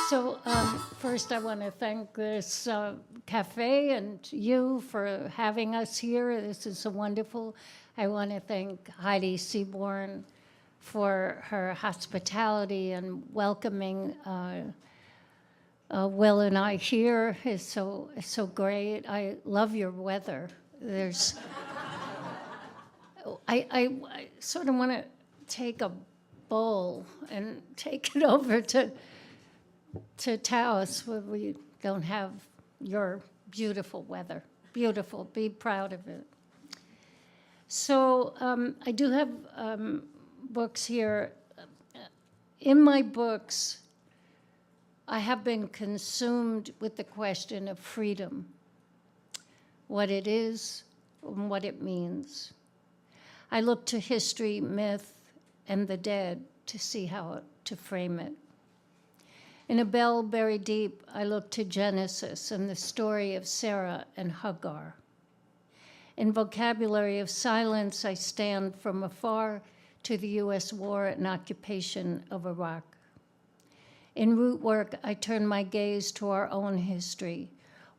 So first I want to thank this cafe and you for having us here. This is so wonderful. I want to thank Heidi Seaborn for her hospitality and welcoming Will and I here. It's so great. I love your weather. There's, I sort of want to take a bowl and take it over to Taos, where we don't have your beautiful weather. Beautiful, be proud of it. So I do have books here. In my books, I have been consumed with the question of freedom, what it is and what it means. I look to history, myth, and the dead to see how to frame it. In A Bell Buried Deep, I look to Genesis and the story of Sarah and Hagar. In Vocabulary of Silence, I stand from afar to the U.S. war and occupation of Iraq. In Root Work, I turn my gaze to our own history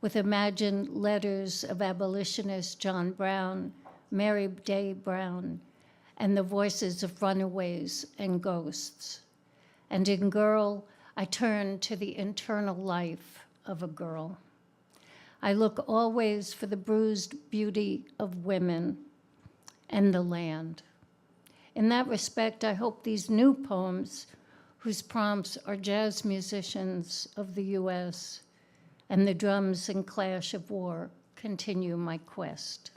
with imagined letters of abolitionist John Brown, Mary Day Brown, and the voices of runaways and ghosts. And in Girl, I turn to the internal life of a girl. I look always for the bruised beauty of women and the land. In that respect, I hope these new poems, whose prompts are jazz musicians of the US and the drums and clash of war, continue my quest.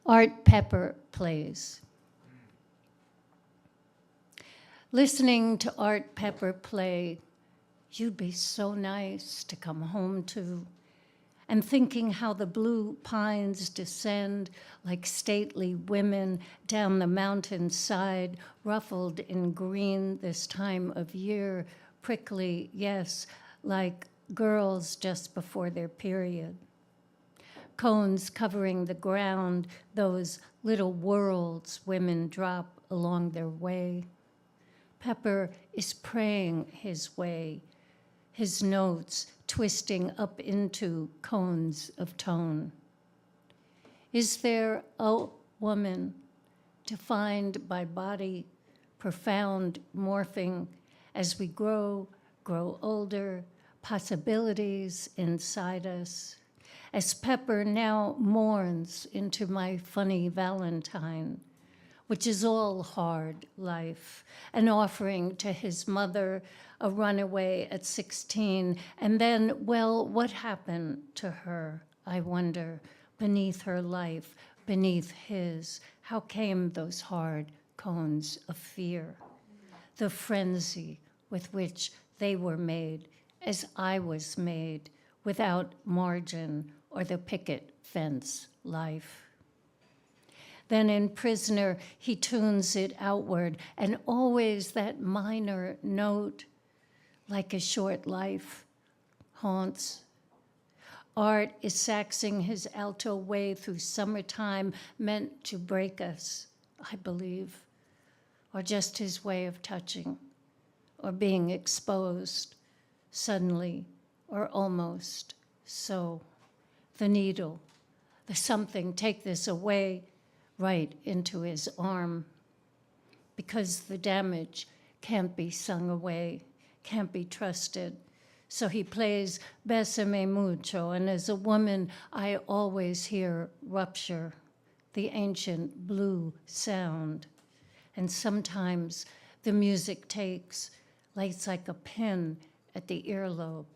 Art Pepper plays. Listening to Art Pepper play, you'd be so nice to come home to, and thinking how the blue pines descend like stately women down the mountainside, ruffled in green this time of year, prickly, yes, like girls just before their period. Cones covering the ground, those little worlds women drop along their way. Pepper is praying his way, his notes twisting up into cones of tone. Is there a woman defined by body, profound morphing as we grow older, possibilities inside us? As Pepper now mourns into my funny Valentine, which is all hard life, an offering to his mother, a runaway at 16, and then, well, what happened to her, I wonder, beneath her life, beneath his? How came those hard cones of fear? The frenzy with which they were made, as I was made, without margin or the picket fence life. Then in Prisoner, he tunes it outward, and always that minor note, like a short life, haunts. Art is saxing his alto way through summertime, meant to break us, I believe, or just his way of touching, or being exposed, suddenly, or almost so. The needle, the something, take this away, right into his arm, because the damage can't be sung away, can't be trusted. So he plays Bésame mucho, and as a woman, I always hear rupture, the ancient blue sound. And sometimes the music takes, it's like a pin at the earlobe,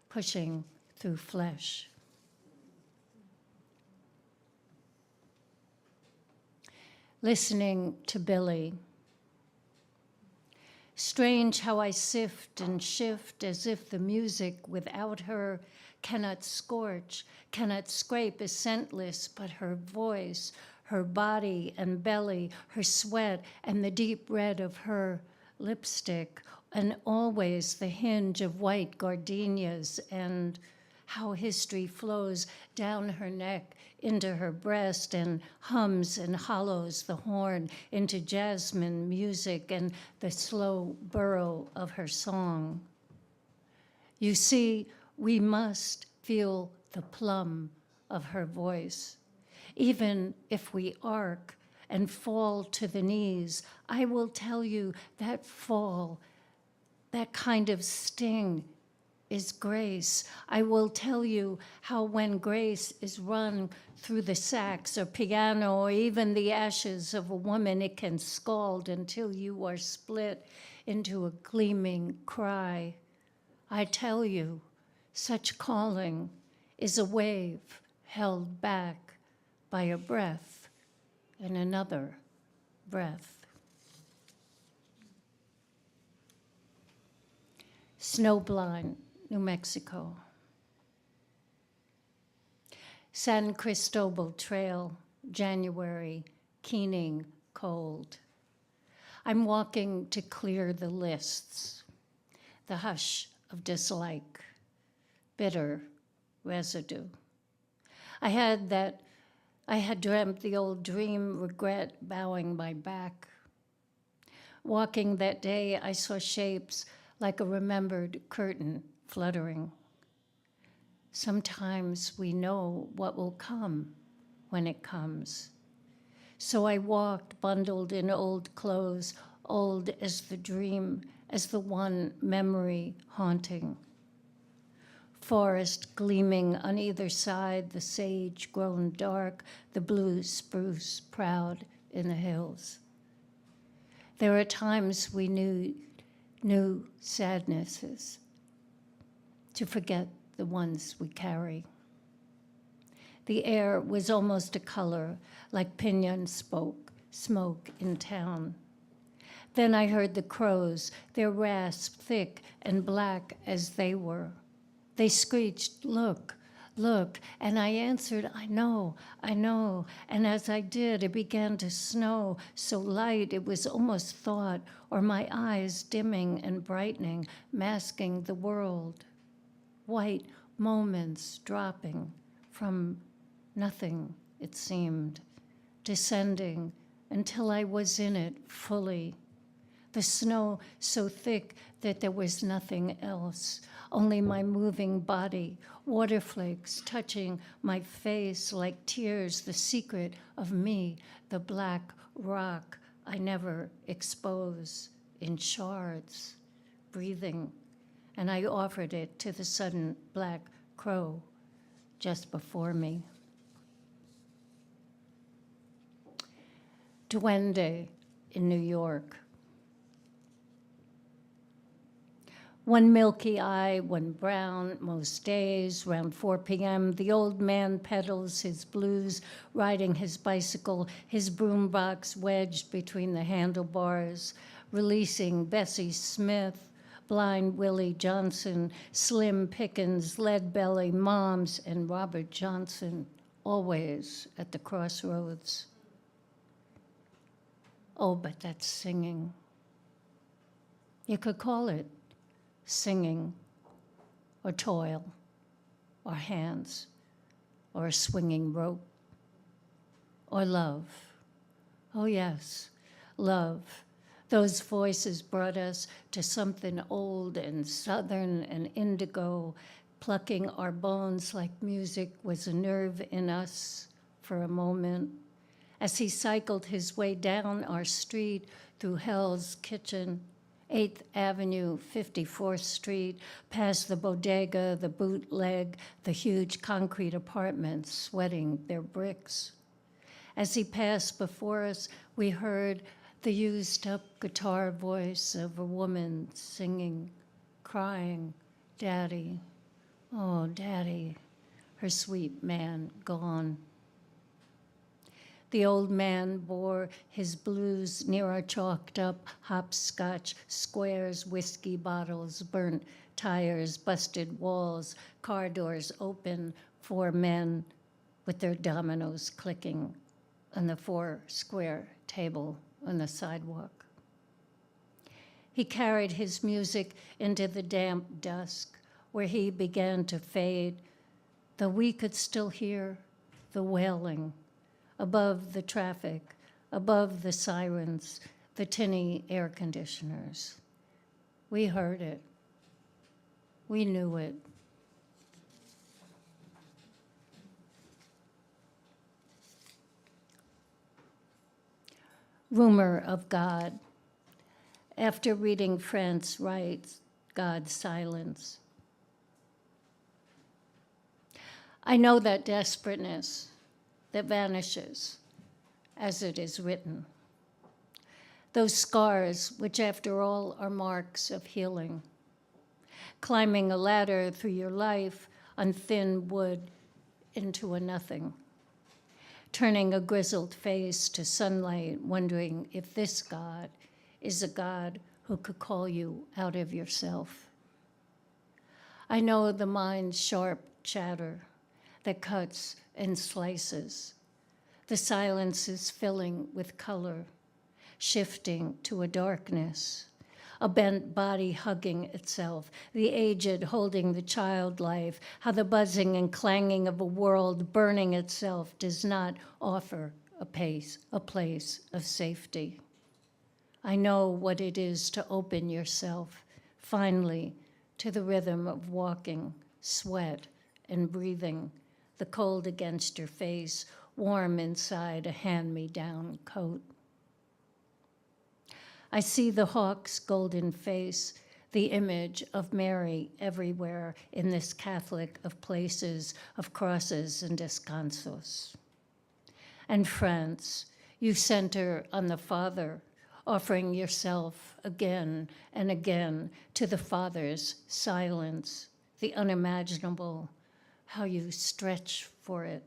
pushing through flesh. Listening to Billy. Strange how I sift and shift as if the music without her cannot scorch, cannot scrape is scentless, but her voice, her body and belly, her sweat and the deep red of her lipstick, and always the hinge of white gardenias, and how history flows down her neck into her breast and hums and hollows the horn into jasmine music and the slow burrow of her song. You see, we must feel the plum of her voice. Even if we arc and fall to the knees, I will tell you that fall, that kind of sting is grace. I will tell you how when grace is run through the sax or piano or even the ashes of a woman, it can scald until you are split into a gleaming cry. I tell you, such calling is a wave held back by a breath and another breath. Snowblind, New Mexico. San Cristobal Trail, January, keening cold. I'm walking to clear the lists, the hush of dislike, bitter residue. I had dreamt the old dream, regret bowing my back. Walking that day, I saw shapes like a remembered curtain fluttering. Sometimes we know what will come when it comes. So I walked bundled in old clothes, old as the dream, as the one memory haunting. Forest gleaming on either side, the sage grown dark, the blue spruce proud in the hills. There are times we knew sadnesses, to forget the ones we carry. The air was almost a color, like pinyon smoke in town. Then I heard the crows, their rasp thick and black as they were. They screeched, "Look, look," and I answered, I know. And as I did, it began to snow, so light it was almost thought, or my eyes dimming and brightening, masking the world. White moments dropping from nothing, it seemed, descending until I was in it fully. The snow so thick that there was nothing else, only my moving body, water flakes touching my face like tears, the secret of me, the black rock I never expose in shards, breathing, and I offered it to the sudden black crow just before me. Duende in New York. One milky eye, one brown, most days, round 4 p.m., the old man pedals his blues, riding his bicycle, his boombox wedged between the handlebars, releasing Bessie Smith, Blind Willie Johnson, Slim Pickens, Lead Belly, Moms, and Robert Johnson, always at the crossroads. Oh, but that's singing. You could call it singing, or toil, or hands, or a swinging rope, or love. Oh yes, love. Those voices brought us to something old and southern and indigo, plucking our bones like music was a nerve in us for a moment. As he cycled his way down our street through Hell's Kitchen, 8th Avenue, 54th Street, past the bodega, the bootleg, the huge concrete apartments sweating their bricks. As he passed before us, we heard the used-up guitar voice of a woman singing, crying, "Daddy, oh, Daddy," her sweet man gone. The old man bore his blues near our chalked-up hopscotch squares, whiskey bottles, burnt tires, busted walls, car doors open, 4 men with their dominoes clicking on the 4-square table on the sidewalk. He carried his music into the damp dusk, where he began to fade, though we could still hear the wailing above the traffic, above the sirens, the tinny air conditioners. We heard it. We knew it. Rumor of God. After reading France writes, God's silence. I know that desperateness that vanishes as it is written. Those scars, which after all are marks of healing. Climbing a ladder through your life on thin wood into a nothing. Turning a grizzled face to sunlight, wondering if this God is a God who could call you out of yourself. I know the mind's sharp chatter that cuts and slices. The silence is filling with color, shifting to a darkness, a bent body hugging itself, the aged holding the child life, how the buzzing and clanging of a world burning itself does not offer a place of safety. I know what it is to open yourself, finally, to the rhythm of walking, sweat, and breathing, the cold against your face, warm inside a hand-me-down coat. I see the hawk's golden face, the image of Mary everywhere in this Catholic of places, of crosses and descansos. And France, you center on the Father, offering yourself again and again to the Father's silence, the unimaginable, how you stretch for it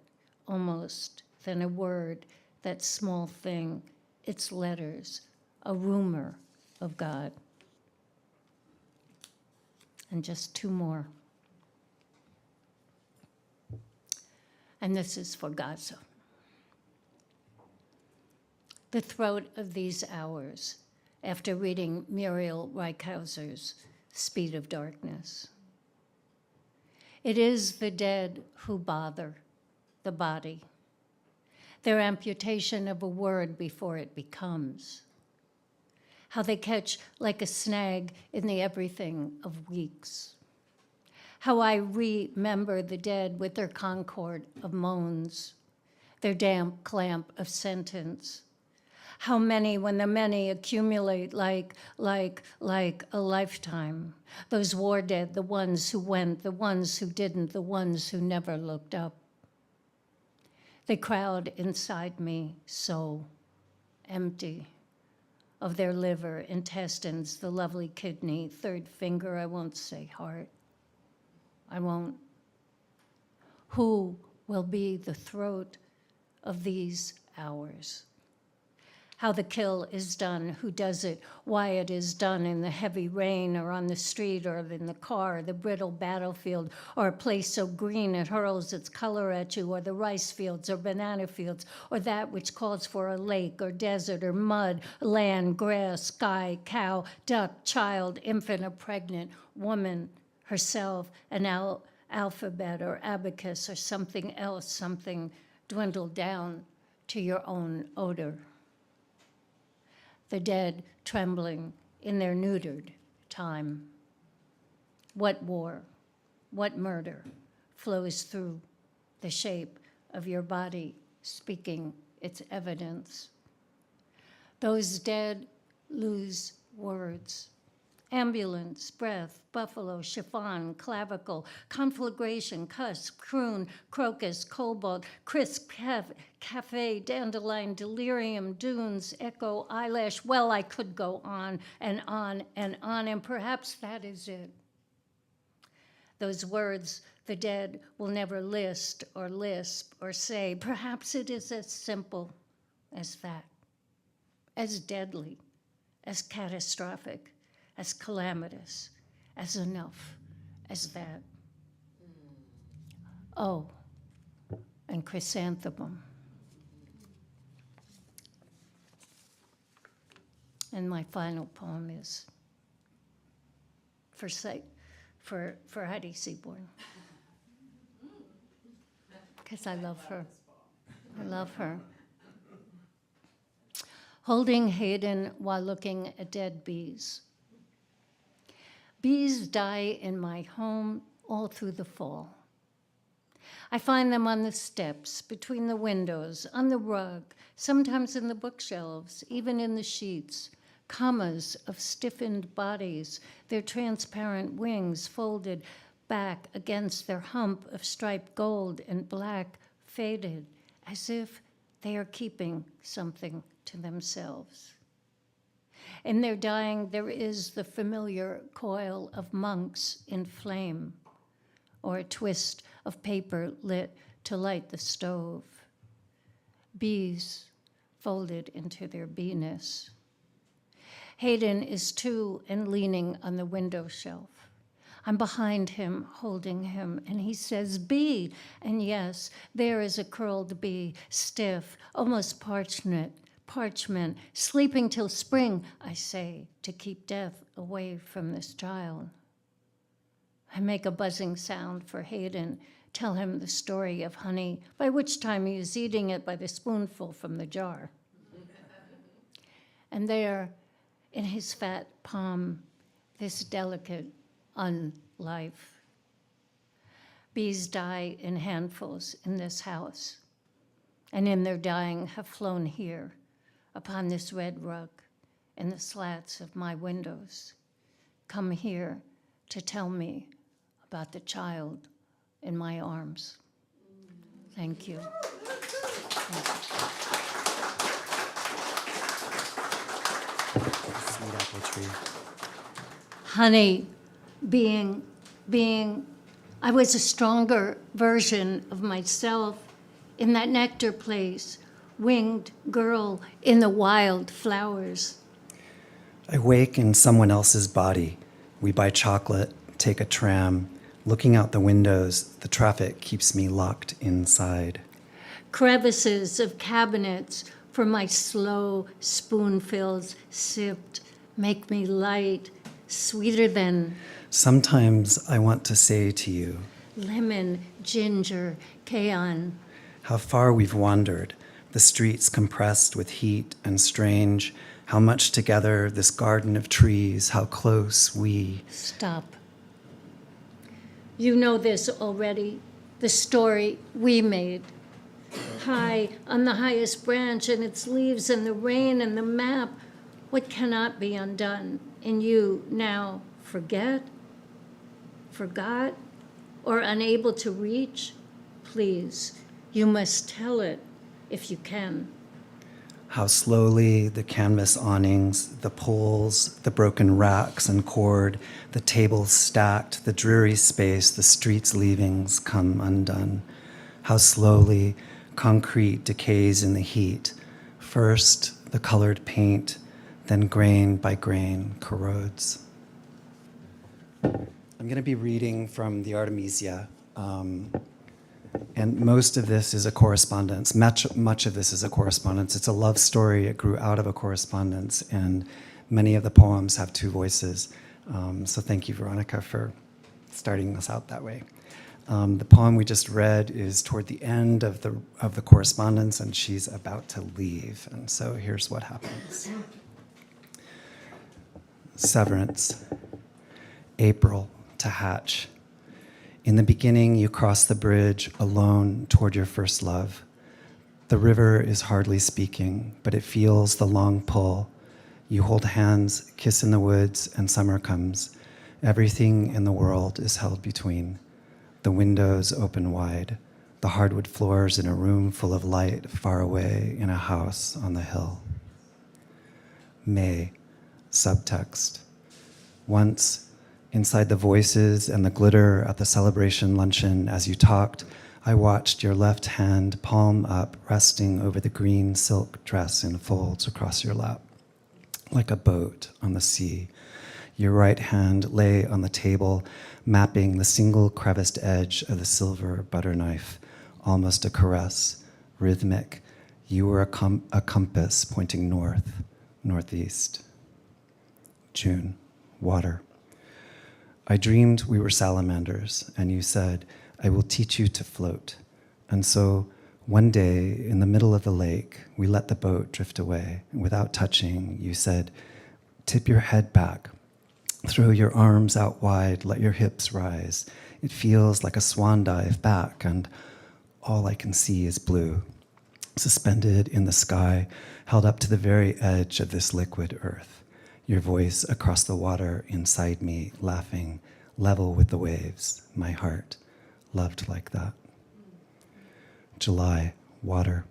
almost, then a word, that small thing, its letters, a rumor of God. And just 2 more. And this is for Gaza. The throat of these hours, after reading Muriel Reichhauser's Speed of Darkness. It is the dead who bother the body, their amputation of a word before it becomes, how they catch like a snag in the everything of weeks, how I remember the dead with their concord of moans, their damp clamp of sentence, how many, when the many accumulate like a lifetime, those war dead, the ones who went, the ones who didn't, the ones who never looked up. They crowd inside me so empty of their liver, intestines, the lovely kidney, 3rd finger, I won't say heart. I won't. Who will be the throat of these hours? How the kill is done, who does it, why it is done in the heavy rain or on the street or in the car, the brittle battlefield, or a place so green it hurls its color at you, or the rice fields or banana fields, or that which calls for a lake or desert or mud, land, grass, sky, cow, duck, child, infant or pregnant, woman, herself, an alphabet or abacus or something else, something dwindled down to your own odor. The dead trembling in their neutered time. What war, what murder flows through the shape of your body, speaking its evidence? Those dead lose words. Ambulance, breath, buffalo, chiffon, clavicle, conflagration, cuss, croon, crocus, cobalt, crisp, cafe, dandelion, delirium, dunes, echo, eyelash. Well, I could go on and on and on, and perhaps that is it. Those words the dead will never list or lisp or say. Perhaps it is as simple as that, as deadly, as catastrophic, as calamitous, as enough as that. Oh, and chrysanthemum. And my final poem is for Heidi Seaborn, because I love her. I love her. Holding Hayden while looking at dead bees. Bees die in my home all through the fall. I find them on the steps, between the windows, on the rug, sometimes in the bookshelves, even in the sheets, commas of stiffened bodies, their transparent wings folded back against their hump of striped gold and black, faded, as if they are keeping something to themselves. In their dying, there is the familiar coil of monks in flame, or a twist of paper lit to light the stove. Bees folded into their beeness. Hayden is too and leaning on the window shelf. I'm behind him, holding him, and he says, bee. And yes, there is a curled bee, stiff, almost parchment, sleeping till spring, I say, to keep death away from this child. I make a buzzing sound for Hayden, tell him the story of honey, by which time he is eating it by the spoonful from the jar. And there, in his fat palm, this delicate unlife. Bees die in handfuls in this house, and in their dying have flown here, upon this red rug, in the slats of my windows, come here to tell me about the child in my arms. Thank you. Sweet apple tree. Honey, being, I was a stronger version of myself in that nectar place, winged girl in the wild flowers. I wake in someone else's body. We buy chocolate, take a tram. Looking out the windows, the traffic keeps me locked inside. Crevices of cabinets for my slow spoonfills sipped make me light, sweeter than Sometimes I want to say to you, lemon, ginger, cayenne. how far we've wandered, the streets compressed with heat and strange, how much together this garden of trees, how close we. Stop. You know this already, the story we made. High on the highest branch and its leaves and the rain and the map, what cannot be undone? And you now forget, forgot, or unable to reach? Please, you must tell it if you can. How slowly the canvas awnings, the poles, the broken racks and cord, the tables stacked, the dreary space, the street's leavings come undone. How slowly concrete decays in the heat. First, the colored paint, then grain by grain corrodes. I'm going to be reading from the Artemisia. And most of this is a correspondence. Much of this is a correspondence. It's a love story. It grew out of a correspondence, and many of the poems have two voices. So thank you, Veronica, for starting this out that way. The poem we just read is toward the end of the correspondence, and she's about to leave. And so here's what happens. Severance. April to Hatch. In the beginning, you cross the bridge alone toward your first love. The river is hardly speaking, but it feels the long pull. You hold hands, kiss in the woods, and summer comes. Everything in the world is held between. The windows open wide, the hardwood floors in a room full of light far away in a house on the hill. May, subtext. Once, inside the voices and the glitter at the celebration luncheon as you talked, I watched your left hand, palm up, resting over the green silk dress in folds across your lap, like a boat on the sea. Your right hand lay on the table, mapping the single creviced edge of the silver butter knife, almost a caress, rhythmic. You were a compass pointing north, northeast. June, water. I dreamed we were salamanders, and you said, I will teach you to float. And so one day, in the middle of the lake, we let the boat drift away. And without touching, you said, tip your head back. Throw your arms out wide, let your hips rise. It feels like a swan dive back, and all I can see is blue, suspended in the sky, held up to the very edge of this liquid earth. Your voice across the water inside me, laughing, level with the waves, my heart, loved like that. July, water.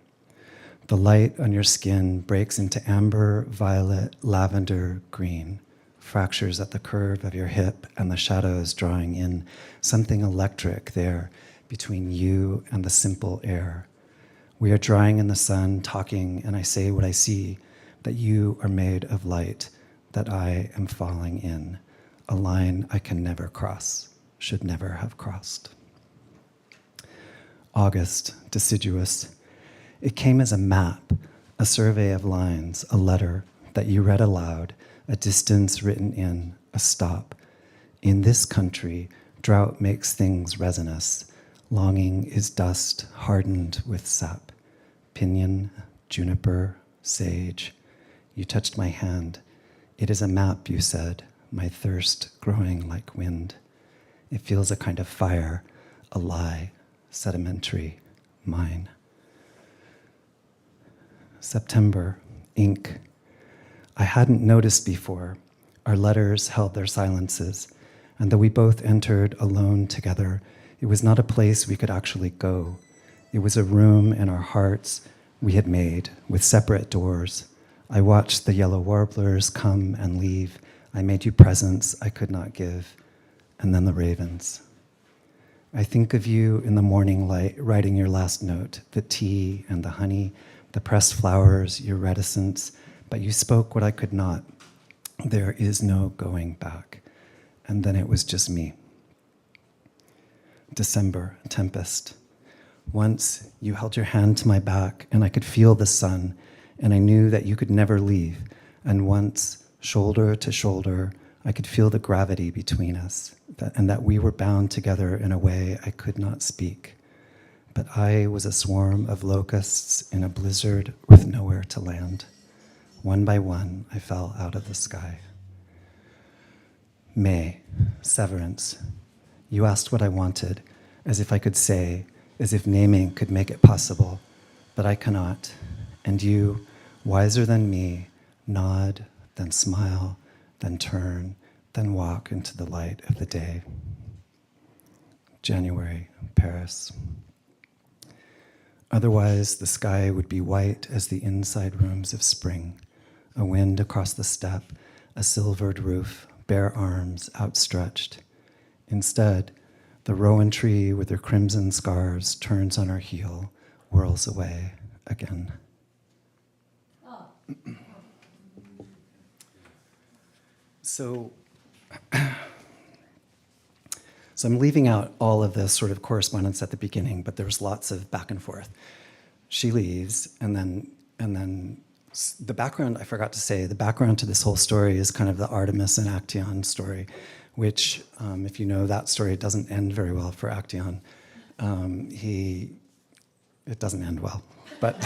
The light on your skin breaks into amber, violet, lavender, green. Fractures at the curve of your hip and the shadows drawing in, something electric there between you and the simple air. We are drying in the sun, talking, and I say what I see, that you are made of light, that I am falling in, a line I can never cross, should never have crossed. August, deciduous. It came as a map, a survey of lines, a letter that you read aloud, a distance written in, a stop. In this country, drought makes things resinous. Longing is dust hardened with sap. Pinyon, juniper, sage. You touched my hand. It is a map, you said, my thirst growing like wind. It feels a kind of fire, a lie, sedimentary, mine. September, ink. I hadn't noticed before. Our letters held their silences, and though we both entered alone together, it was not a place we could actually go. It was a room in our hearts we had made with separate doors. I watched the yellow warblers come and leave. I made you presents I could not give, and then the ravens. I think of you in the morning light, writing your last note, the tea and the honey, the pressed flowers, your reticence, but you spoke what I could not. There is no going back. And then it was just me. December, tempest. Once you held your hand to my back and I could feel the sun, and I knew that you could never leave. And once, shoulder to shoulder, I could feel the gravity between us, and that we were bound together in a way I could not speak. But I was a swarm of locusts in a blizzard with nowhere to land. One by one, I fell out of the sky. May, severance. You asked what I wanted, as if I could say, as if naming could make it possible, but I cannot. And you, wiser than me, nod, then smile, then turn, then walk into the light of the day. January, Paris. Otherwise, the sky would be white as the inside rooms of spring, a wind across the steppe, a silvered roof, bare arms outstretched. Instead, the rowan tree with her crimson scars turns on her heel, whirls away again. So I'm leaving out all of this sort of correspondence at the beginning, but there's lots of back and forth. She leaves, and then the background, I forgot to say, the background to this whole story is kind of the Artemis and Actaeon story, which, if you know that story, it doesn't end very well for Actaeon. It doesn't end well, but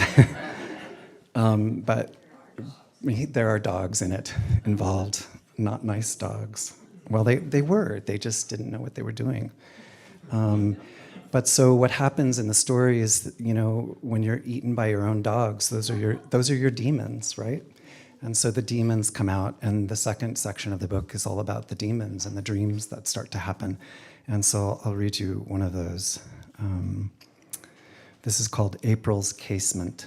there are dogs in it involved, not nice dogs. Well, they were. They just didn't know what they were doing. But so what happens in the story is that, when you're eaten by your own dogs, those are your demons, right? And so the demons come out, and the second section of the book is all about the demons and the dreams that start to happen. And so I'll read you one of those. This is called April's Casement.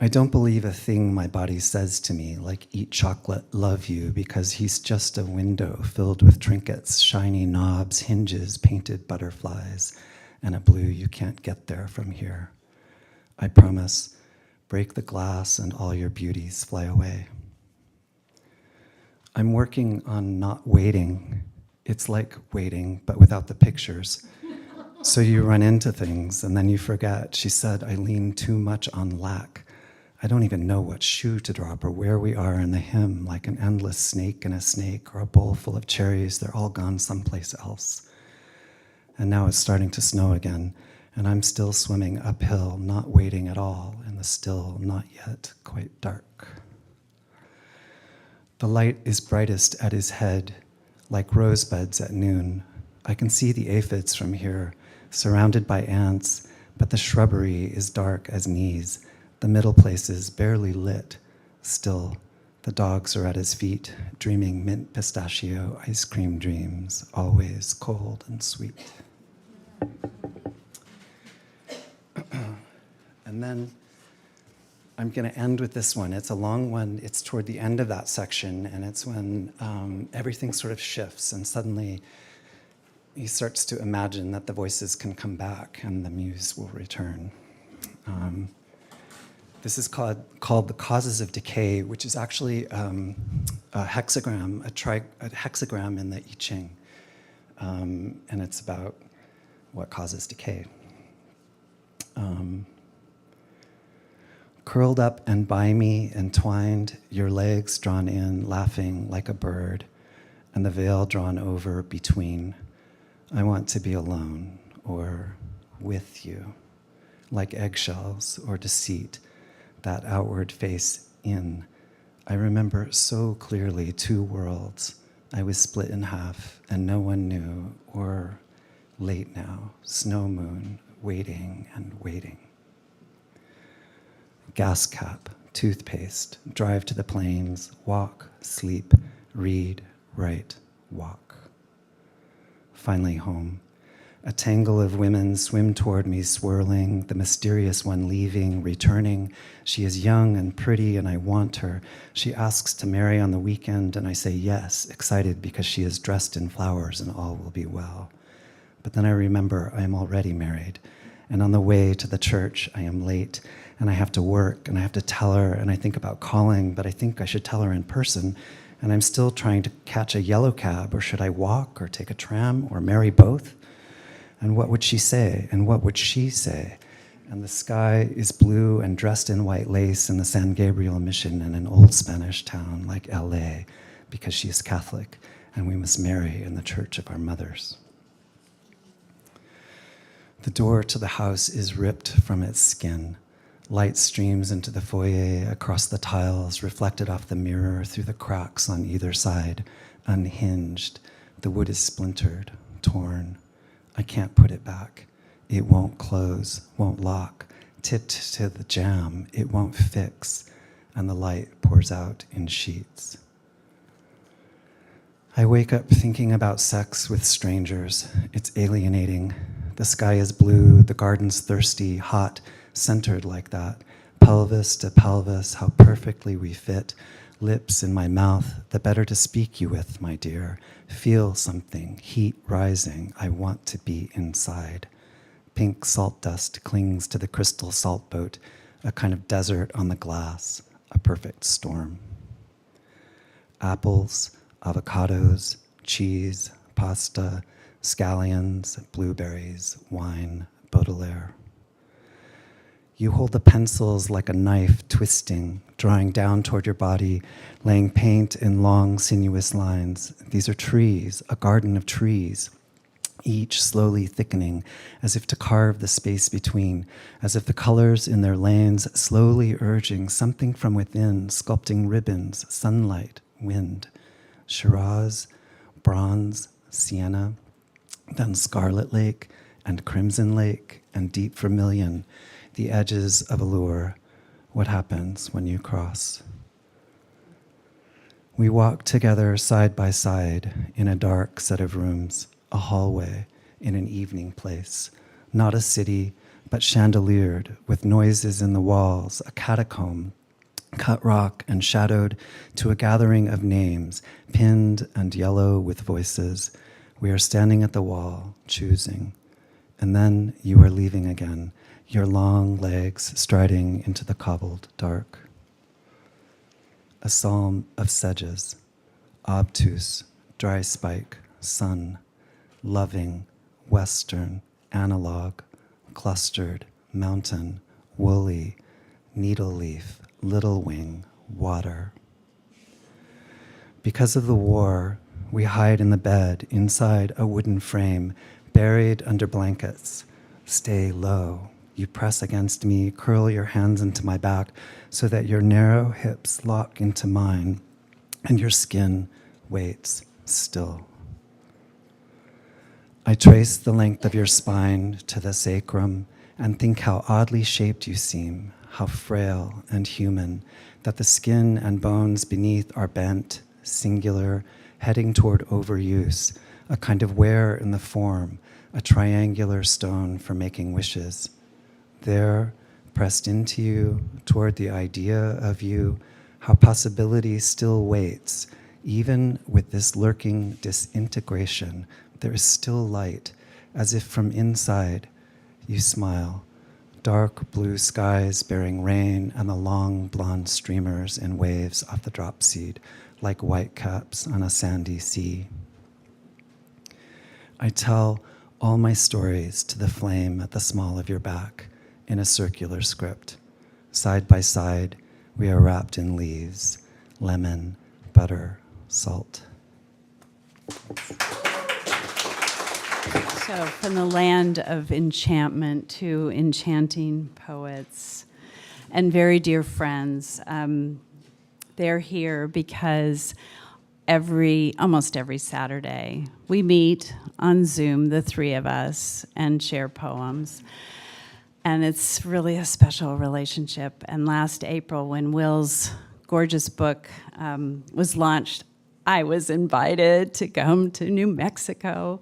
I don't believe a thing my body says to me, like eat chocolate, love you, because he's just a window filled with trinkets, shiny knobs, hinges, painted butterflies, and a blue you can't get there from here. I promise, break the glass and all your beauties fly away. I'm working on not waiting. It's like waiting, but without the pictures. So you run into things and then you forget. She said, I lean too much on lack. I don't even know what shoe to drop or where we are in the hymn, like an endless snake in a snake or a bowl full of cherries. They're all gone someplace else. And now it's starting to snow again, and I'm still swimming uphill, not waiting at all in the still, not yet quite dark. The light is brightest at his head, like rosebuds at noon. I can see the aphids from here, surrounded by ants, but the shrubbery is dark as knees. The middle place is barely lit. Still, the dogs are at his feet, dreaming mint pistachio ice cream dreams, always cold and sweet. And then I'm going to end with this one. It's a long one. It's toward the end of that section, and it's when everything sort of shifts, and suddenly he starts to imagine that the voices can come back and the muse will return. This is called The Causes of Decay, which is actually a hexagram, a hexagram in the I Ching. And it's about what causes decay. Curled up and by me, entwined, your legs drawn in, laughing like a bird, and the veil drawn over between. I want to be alone, or with you, like eggshells or deceit, that outward face in. I remember so clearly 2 worlds. I was split in half, and no one knew, or late now, snow moon, waiting and waiting. Gas cap, toothpaste, drive to the plains, walk, sleep, read, write, walk. Finally home. A tangle of women swim toward me, swirling, the mysterious one leaving, returning. She is young and pretty, and I want her. She asks to marry on the weekend, and I say yes, excited because she is dressed in flowers and all will be well. But then I remember I am already married, and on the way to the church, I am late, and I have to work, and I have to tell her, and I think about calling, but I think I should tell her in person, and I'm still trying to catch a yellow cab, or should I walk, or take a tram, or marry both? And what would she say? And what would she say? And the sky is blue and dressed in white lace in the San Gabriel mission in an old Spanish town like LA, because she is Catholic, and we must marry in the church of our mothers. The door to the house is ripped from its skin. Light streams into the foyer across the tiles, reflected off the mirror through the cracks on either side, unhinged. The wood is splintered, torn. I can't put it back. It won't close, won't lock. Tipped to the jam, it won't fix, and the light pours out in sheets. I wake up thinking about sex with strangers. It's alienating. The sky is blue, the garden's thirsty, hot, centered like that. Pelvis to pelvis, how perfectly we fit. Lips in my mouth, the better to speak you with, my dear. Feel something, heat rising. I want to be inside. Pink salt dust clings to the crystal salt boat, a kind of desert on the glass, a perfect storm. Apples, avocados, cheese, pasta, scallions, blueberries, wine, Baudelaire. You hold the pencils like a knife, twisting, drawing down toward your body, laying paint in long, sinuous lines. These are trees, a garden of trees, each slowly thickening, as if to carve the space between, as if the colors in their lanes slowly urging something from within, sculpting ribbons, sunlight, wind, Shiraz, bronze, sienna, then scarlet lake and crimson lake and deep vermilion, the edges of allure. What happens when you cross? We walk together side by side in a dark set of rooms, a hallway in an evening place, not a city, but chandeliered with noises in the walls, a catacomb, cut rock and shadowed to a gathering of names, pinned and yellow with voices. We are standing at the wall, choosing. And then you are leaving again, your long legs striding into the cobbled dark. A psalm of sedges, obtuse, dry spike, sun, loving, western, analog, clustered, mountain, woolly, needle leaf, little wing, water. Because of the war, we hide in the bed inside a wooden frame, buried under blankets. Stay low. You press against me, curl your hands into my back so that your narrow hips lock into mine and your skin waits still. I trace the length of your spine to the sacrum and think how oddly shaped you seem, how frail and human, that the skin and bones beneath are bent, singular, heading toward overuse, a kind of wear in the form, a triangular stone for making wishes. There, pressed into you, toward the idea of you, how possibility still waits. Even with this lurking disintegration, there is still light, as if from inside you smile. Dark blue skies bearing rain and the long blonde streamers in waves off the drop seed, like white caps on a sandy sea. I tell all my stories to the flame at the small of your back in a circular script. Side by side, we are wrapped in leaves, lemon, butter, salt. So from the land of enchantment to enchanting poets and very dear friends, they're here because almost every Saturday we meet on Zoom, the three of us, and share poems. And it's really a special relationship. And last April, when Will's gorgeous book was launched, I was invited to come to New Mexico.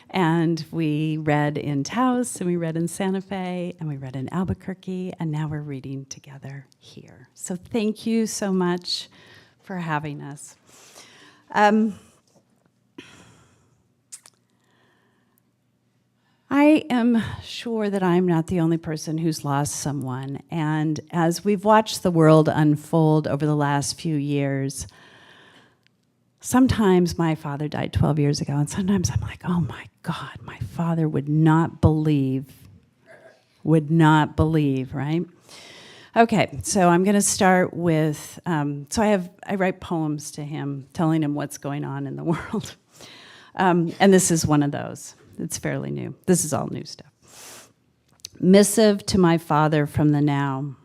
And we read in Taos, and we read in Santa Fe, and we read in Albuquerque, and now we're reading together here. So thank you so much for having us. I am sure that I'm not the only person who's lost someone. And as we've watched the world unfold over the last few years, sometimes my father died 12 years ago, and sometimes I'm like, oh my God, my father would not believe, right? Okay, so I'm going to start with, I write poems to him, telling him what's going on in the world. And this is one of those. It's fairly new. This is all new stuff. Missive to my father from the now.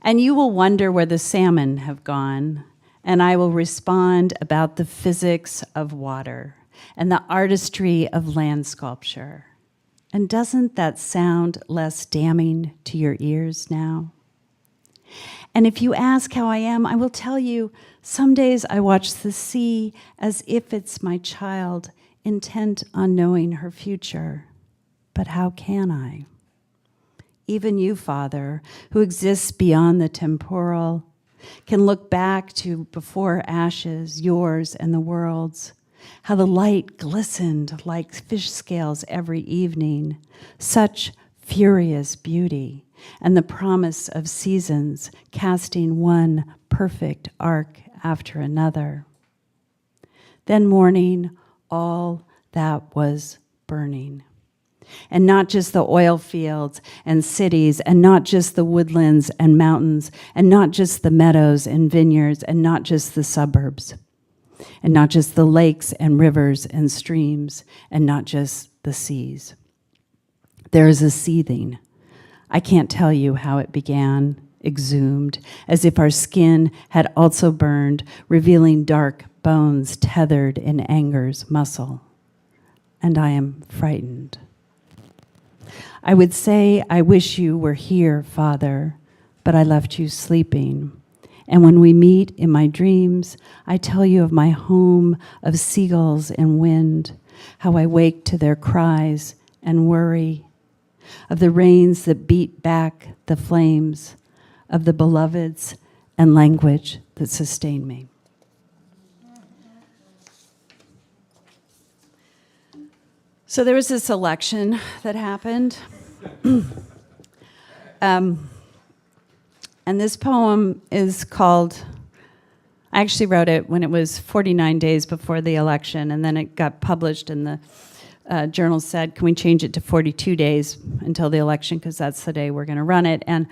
And you will wonder where the salmon have gone, and I will respond about the physics of water and the artistry of land sculpture. And doesn't that sound less damning to your ears now? And if you ask how I am, I will tell you, some days I watch the sea as if it's my child, intent on knowing her future. But how can I? Even you, Father, who exists beyond the temporal, can look back to before ashes, yours and the world's, how the light glistened like fish scales every evening, such furious beauty, and the promise of seasons casting one perfect arc after another. Then morning, all that was burning. And not just the oil fields and cities, and not just the woodlands and mountains, and not just the meadows and vineyards, and not just the suburbs, and not just the lakes and rivers and streams, and not just the seas. There is a seething. I can't tell you how it began, exhumed, as if our skin had also burned, revealing dark bones tethered in anger's muscle. And I am frightened. I would say, I wish you were here, Father, but I left you sleeping. And when we meet in my dreams, I tell you of my home of seagulls and wind, how I wake to their cries and worry, of the rains that beat back the flames, of the beloveds and language that sustain me. So there was this election that happened. And this poem is called, I actually wrote it when it was 49 days before the election, and then it got published, and the journal said, can we change it to 42 days until the election, because that's the day we're going to run it. And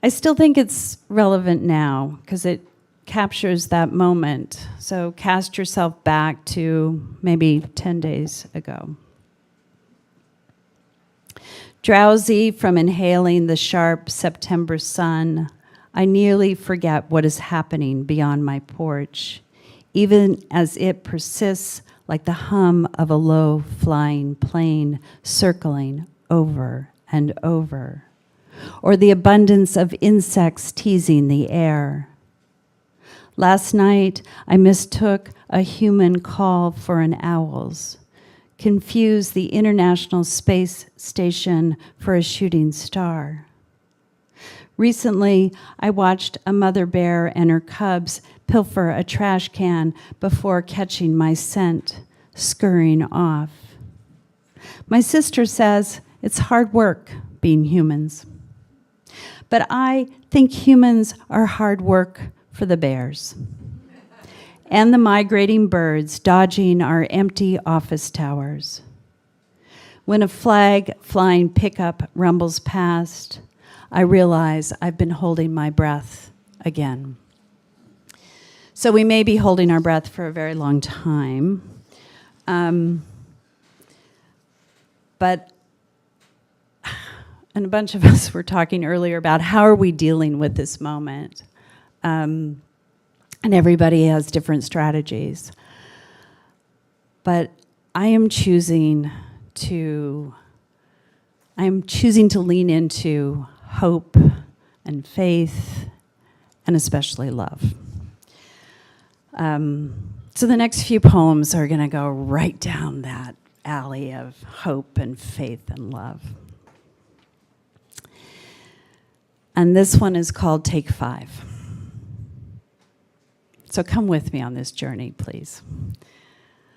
I still think it's relevant now, because it captures that moment. So cast yourself back to maybe 10 days ago. Drowsy from inhaling the sharp September sun, I nearly forget what is happening beyond my porch, even as it persists like the hum of a low-flying plane circling over and over, or the abundance of insects teasing the air. Last night, I mistook a human call for an owl's, confused the International Space Station for a shooting star. Recently, I watched a mother bear and her cubs pilfer a trash can before catching my scent, scurrying off. My sister says it's hard work being humans. But I think humans are hard work for the bears and the migrating birds dodging our empty office towers. When a flag-flying pickup rumbles past, I realize I've been holding my breath again. So we may be holding our breath for a very long time. But, and a bunch of us were talking earlier about how are we dealing with this moment? And everybody has different strategies. But I am choosing to lean into hope and faith, and especially love. So the next few poems are going to go right down that alley of hope and faith and love. And this one is called Take 5. So come with me on this journey, please.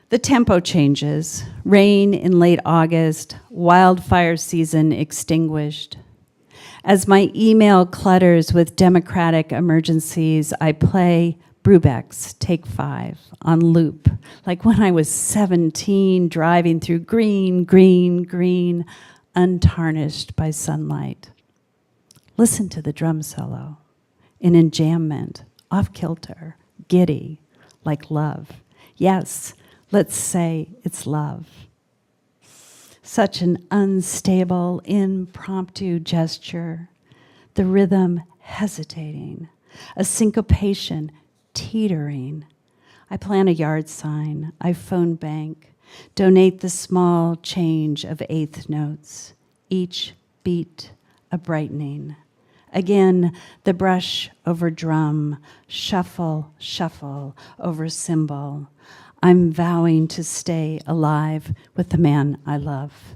The tempo changes. Rain in late August, wildfire season extinguished. As my email clutters with democratic emergencies, I play Brubeck's Take 5 on loop, like when I was 17, driving through green, green, green, untarnished by sunlight. Listen to the drum solo, in enjambment, off-kilter, giddy, like love. Yes, let's say it's love. Such an unstable, impromptu gesture, the rhythm hesitating, a syncopation teetering. I plan a yard sign, I phone bank, donate the small change of eighth notes, each beat a brightening. Again, the brush over drum, shuffle, shuffle over cymbal. I'm vowing to stay alive with the man I love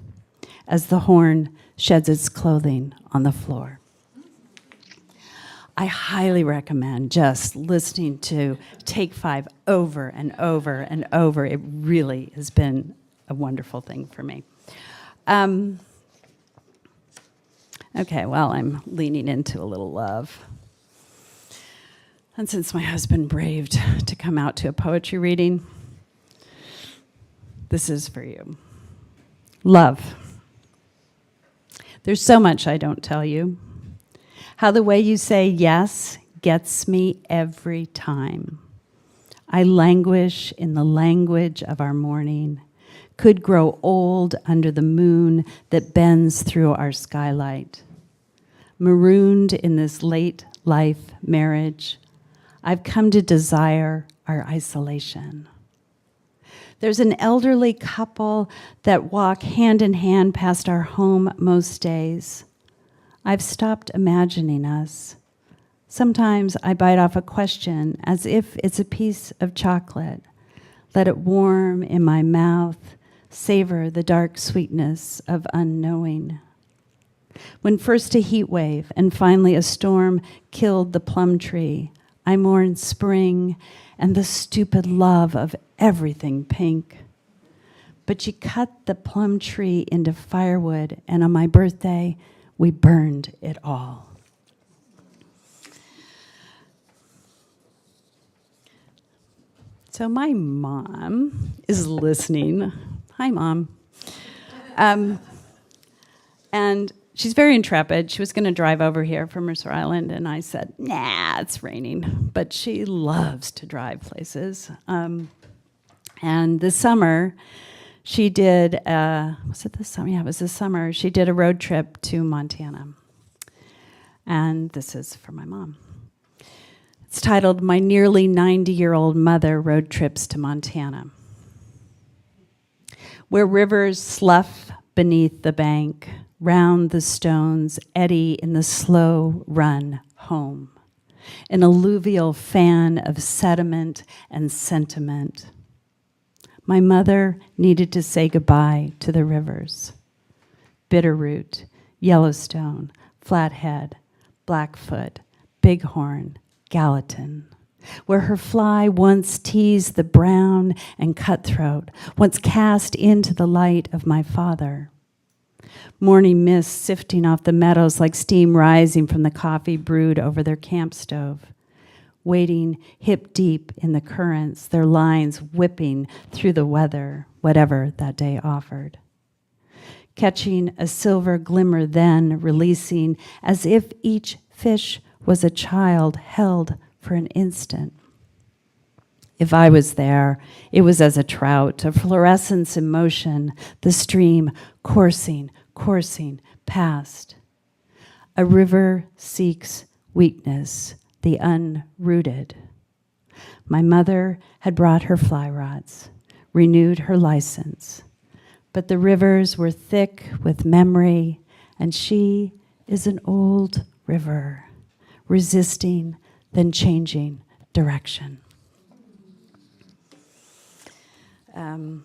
as the horn sheds its clothing on the floor. I highly recommend just listening to Take 5 over and over and over. It really has been a wonderful thing for me. Okay, well, I'm leaning into a little love. And since my husband braved to come out to a poetry reading, this is for you. Love. There's so much I don't tell you. How the way you say yes gets me every time. I languish in the language of our morning, could grow old under the moon that bends through our skylight. Marooned in this late life marriage, I've come to desire our isolation. There's an elderly couple that walk hand in hand past our home most days. I've stopped imagining us. Sometimes I bite off a question as if it's a piece of chocolate. Let it warm in my mouth, savor the dark sweetness of unknowing. When first a heat wave and finally a storm killed the plum tree, I mourned spring and the stupid love of everything pink. But she cut the plum tree into firewood, and on my birthday, we burned it all. So my mom is listening. Hi, Mom. And she's very intrepid. She was going to drive over here from Mercer Island, and I said, nah, it's raining. But she loves to drive places. And this summer, she did, was it this summer? Yeah, it was this summer. She did a road trip to Montana. And this is for my mom. It's titled, My Nearly 90-Year-Old Mother Road Trips to Montana. Where rivers slough beneath the bank, round the stones eddy in the slow run home, an alluvial fan of sediment and sentiment. My mother needed to say goodbye to the rivers. Bitterroot, Yellowstone, Flathead, Blackfoot, Bighorn, Gallatin, where her fly once teased the brown and cutthroat, once cast into the light of my father. Morning mist sifting off the meadows like steam rising from the coffee brewed over their camp stove. Wading hip deep in the currents, their lines whipping through the weather, whatever that day offered. Catching a silver glimmer, then releasing as if each fish was a child held for an instant. If I was there, it was as a trout, a fluorescence in motion, the stream coursing past. A river seeks weakness, the unrooted. My mother had brought her fly rods, renewed her license, but the rivers were thick with memory, and she is an old river, resisting, then changing direction. Okay.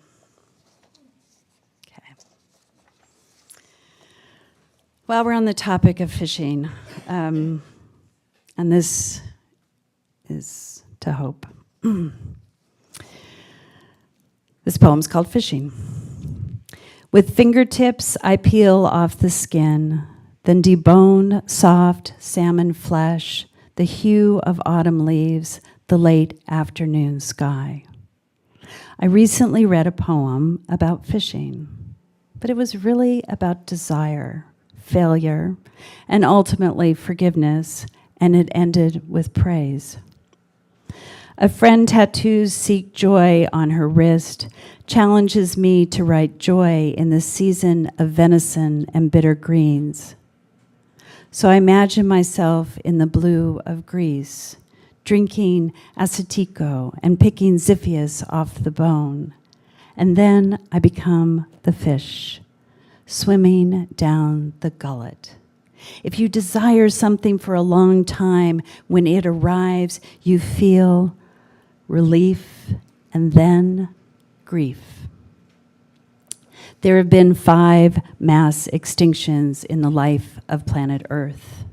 While we're on the topic of fishing, and this is to hope. This poem's called Fishing. With fingertips, I peel off the skin, then debone soft salmon flesh, the hue of autumn leaves, the late afternoon sky. I recently read a poem about fishing, but it was really about desire, failure, and ultimately forgiveness, and it ended with praise. A friend tattoos seek joy on her wrist, challenges me to write joy in the season of venison and bitter greens. So I imagine myself in the blue of Greece, drinking acetico and picking Xiphias off the bone. And then I become the fish, swimming down the gullet. If you desire something for a long time, when it arrives, you feel relief and then grief. There have been 5 mass extinctions in the life of planet Earth.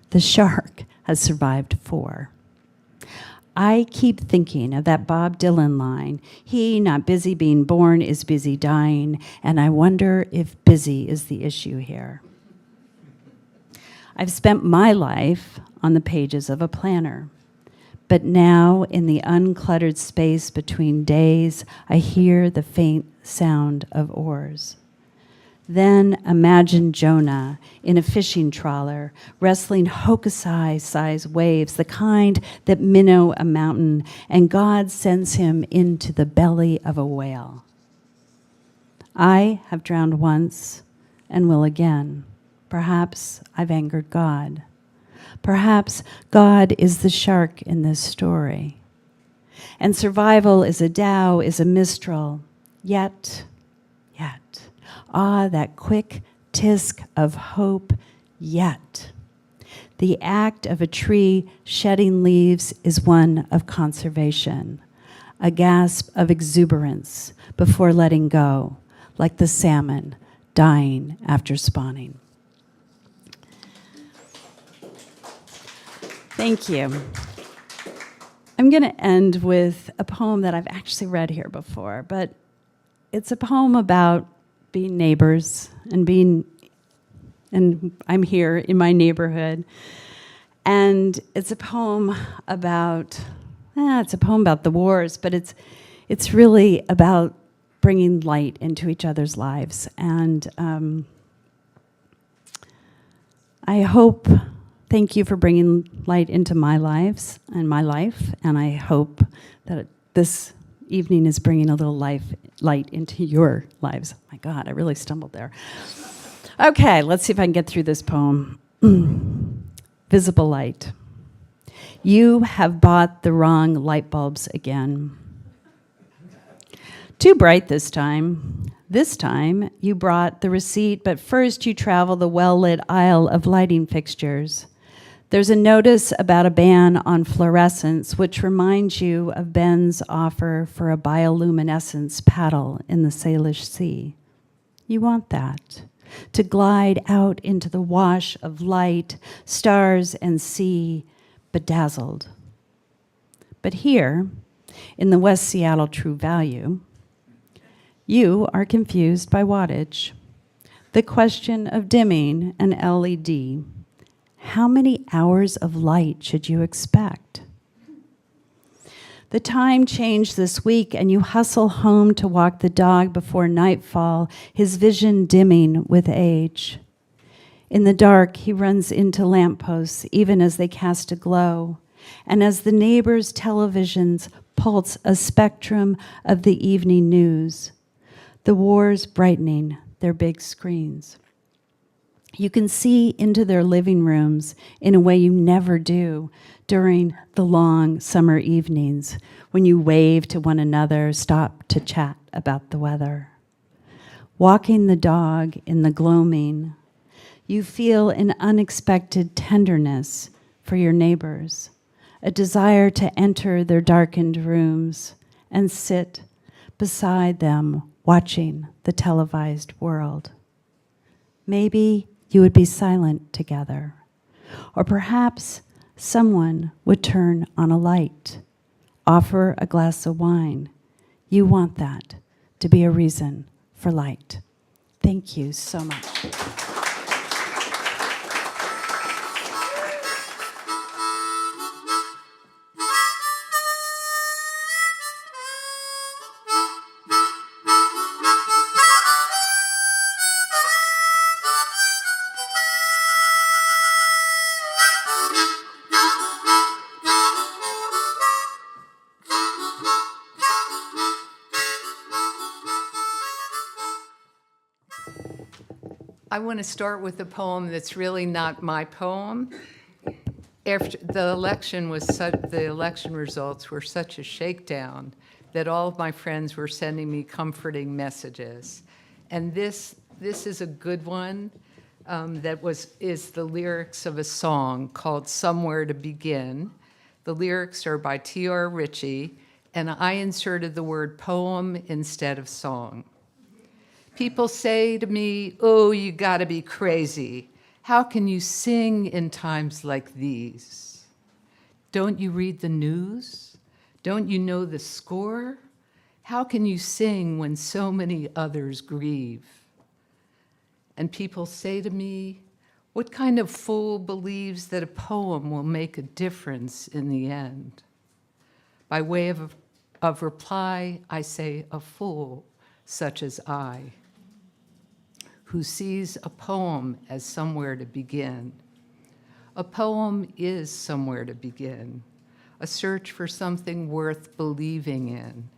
The shark has survived 4. I keep thinking of that Bob Dylan line, he not busy being born is busy dying, and I wonder if busy is the issue here. I've spent my life on the pages of a planner, but now in the uncluttered space between days, I hear the faint sound of oars. Then imagine Jonah in a fishing trawler, wrestling Hokusai-sized waves, the kind that minnow a mountain, and God sends him into the belly of a whale. I have drowned once and will again. Perhaps I've angered God. Perhaps God is the shark in this story. And survival is a Tao, is a mistral. Yet, that quick tisk of hope, yet. The act of a tree shedding leaves is one of conservation, a gasp of exuberance before letting go, like the salmon dying after spawning. Thank you. I'm going to end with a poem that I've actually read here before, but it's a poem about being neighbors and I'm here in my neighborhood. And it's a poem about the wars, but it's really about bringing light into each other's lives. And thank you for bringing light into my lives and my life, and I hope that this evening is bringing a little light into your lives. Oh my God, I really stumbled there. Okay, let's see if I can get through this poem. Visible light. You have bought the wrong light bulbs again. Too bright this time. This time, you brought the receipt, but first you travel the well-lit aisle of lighting fixtures. There's a notice about a ban on fluorescence, which reminds you of Ben's offer for a bioluminescence paddle in the Salish Sea. You want that, to glide out into the wash of light, stars, and sea, bedazzled. But here, in the West Seattle True Value, you are confused by wattage. The question of dimming an LED. How many hours of light should you expect? The time changed this week, and you hustle home to walk the dog before nightfall, his vision dimming with age. In the dark, he runs into lampposts, even as they cast a glow, and as the neighbors' televisions pulse a spectrum of the evening news, the wars brightening their big screens. You can see into their living rooms in a way you never do during the long summer evenings when you wave to one another, stop to chat about the weather. Walking the dog in the gloaming, you feel an unexpected tenderness for your neighbors, a desire to enter their darkened rooms and sit beside them watching the televised world. Maybe you would be silent together, or perhaps someone would turn on a light, offer a glass of wine. You want that to be a reason for light. Thank you so much. I want to start with a poem that's really not my poem. After the election the election results were such a shakedown that all of my friends were sending me comforting messages, and this is a good one. Is the lyrics of a song called "Somewhere to Begin." The lyrics are by T.R. Ritchie, and I inserted the word poem instead of song. People say to me, "Oh, you gotta be crazy. How can you sing in times like these? Don't you read the news? Don't you know the score? How can you sing when so many others grieve?" And people say to me, "What kind of fool believes that a poem will make a difference in the end?" By way of reply, I say, "A fool such as I, who sees a poem as somewhere to begin." A poem is somewhere to begin, a search for something worth believing in.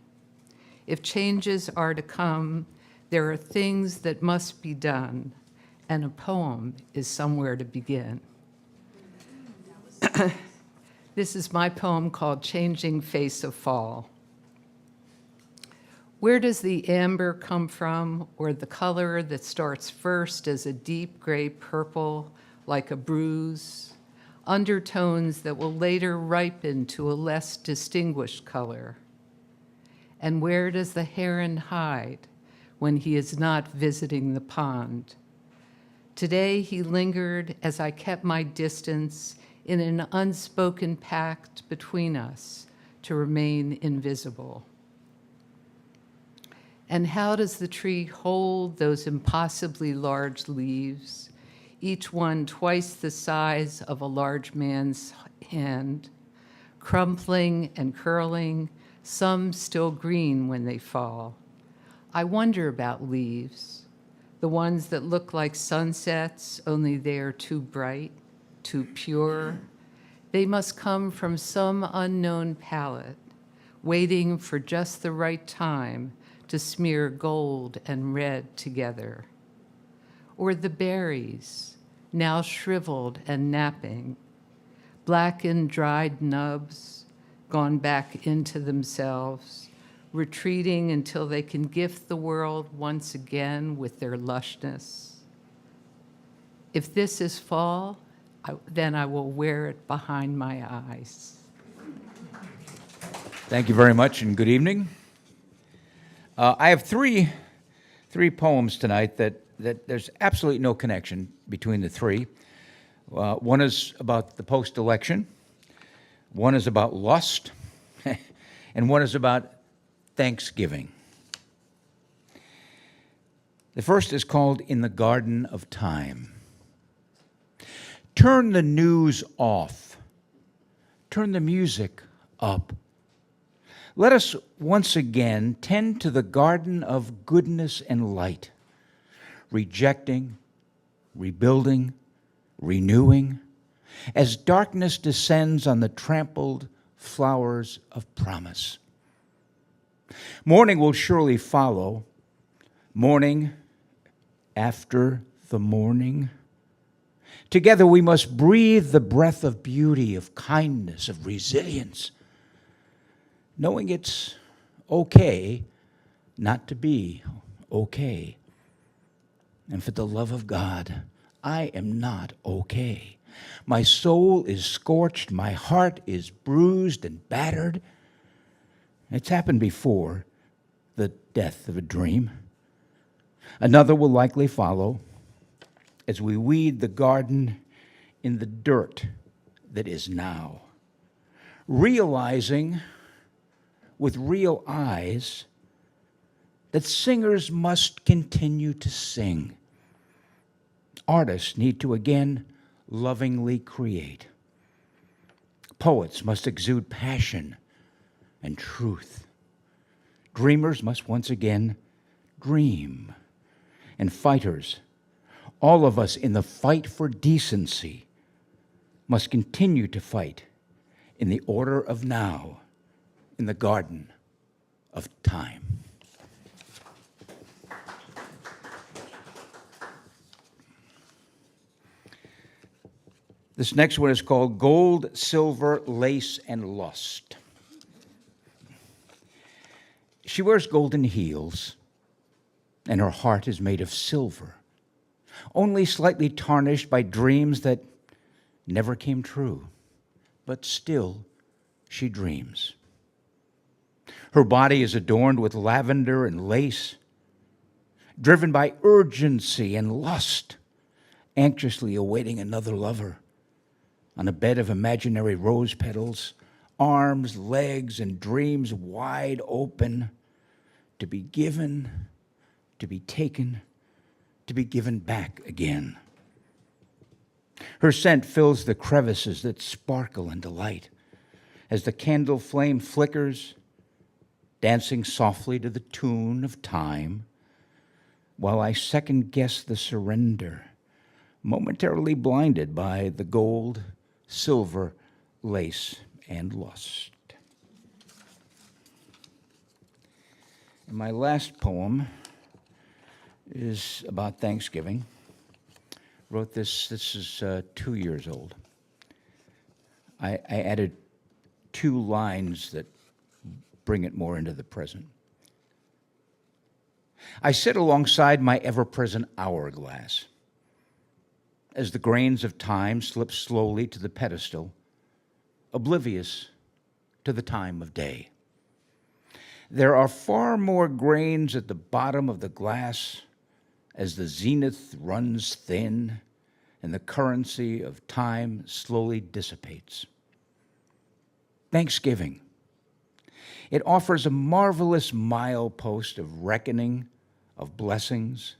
If changes are to come, there are things that must be done, and a poem is somewhere to begin. This is my poem called "Changing Face of Fall." Where does the amber come from, or the color that starts first as a deep gray purple, like a bruise, undertones that will later ripen to a less distinguished color? And where does the heron hide when he is not visiting the pond? Today he lingered as I kept my distance in an unspoken pact between us to remain invisible. And how does the tree hold those impossibly large leaves, each one twice the size of a large man's hand, crumpling and curling, some still green when they fall? I wonder about leaves, the ones that look like sunsets, only they are too bright, too pure. They must come from some unknown palette, waiting for just the right time to smear gold and red together. Or the berries, now shriveled and napping, blackened dried nubs, gone back into themselves, retreating until they can gift the world once again with their lushness. If this is fall, then I will wear it behind my eyes. Thank you very much, and good evening. I have three poems tonight that there's absolutely no connection between the three. One is about the post-election, one is about lust, and one is about Thanksgiving. The first is called In the Garden of Time. Turn the news off. Turn the music up. Let us once again tend to the garden of goodness and light, rejecting, rebuilding, renewing, as darkness descends on the trampled flowers of promise. Morning will surely follow, morning after the morning. Together we must breathe the breath of beauty, of kindness, of resilience, knowing it's okay not to be okay. And for the love of God, I am not okay. My soul is scorched, my heart is bruised and battered. It's happened before, the death of a dream. Another will likely follow as we weed the garden in the dirt that is now, realizing with real eyes that singers must continue to sing. Artists need to again lovingly create. Poets must exude passion and truth. Dreamers must once again dream. And fighters, all of us in the fight for decency, must continue to fight in the order of now, in the garden of time. This next one is called Gold, Silver, Lace, and Lust. She wears golden heels, and her heart is made of silver, only slightly tarnished by dreams that never came true, but still she dreams. Her body is adorned with lavender and lace, driven by urgency and lust, anxiously awaiting another lover. On a bed of imaginary rose petals, arms, legs, and dreams wide open, to be given, to be taken, to be given back again. Her scent fills the crevices that sparkle and delight as the candle flame flickers, dancing softly to the tune of time, while I second-guess the surrender, momentarily blinded by the gold, silver, lace, and lust. And my last poem is about Thanksgiving. Wrote this is 2 years old. I added 2 lines that bring it more into the present. I sit alongside my ever-present hourglass as the grains of time slip slowly to the pedestal, oblivious to the time of day. There are far more grains at the bottom of the glass as the zenith runs thin, and the currency of time slowly dissipates. Thanksgiving. It offers a marvelous milepost of reckoning, of blessings,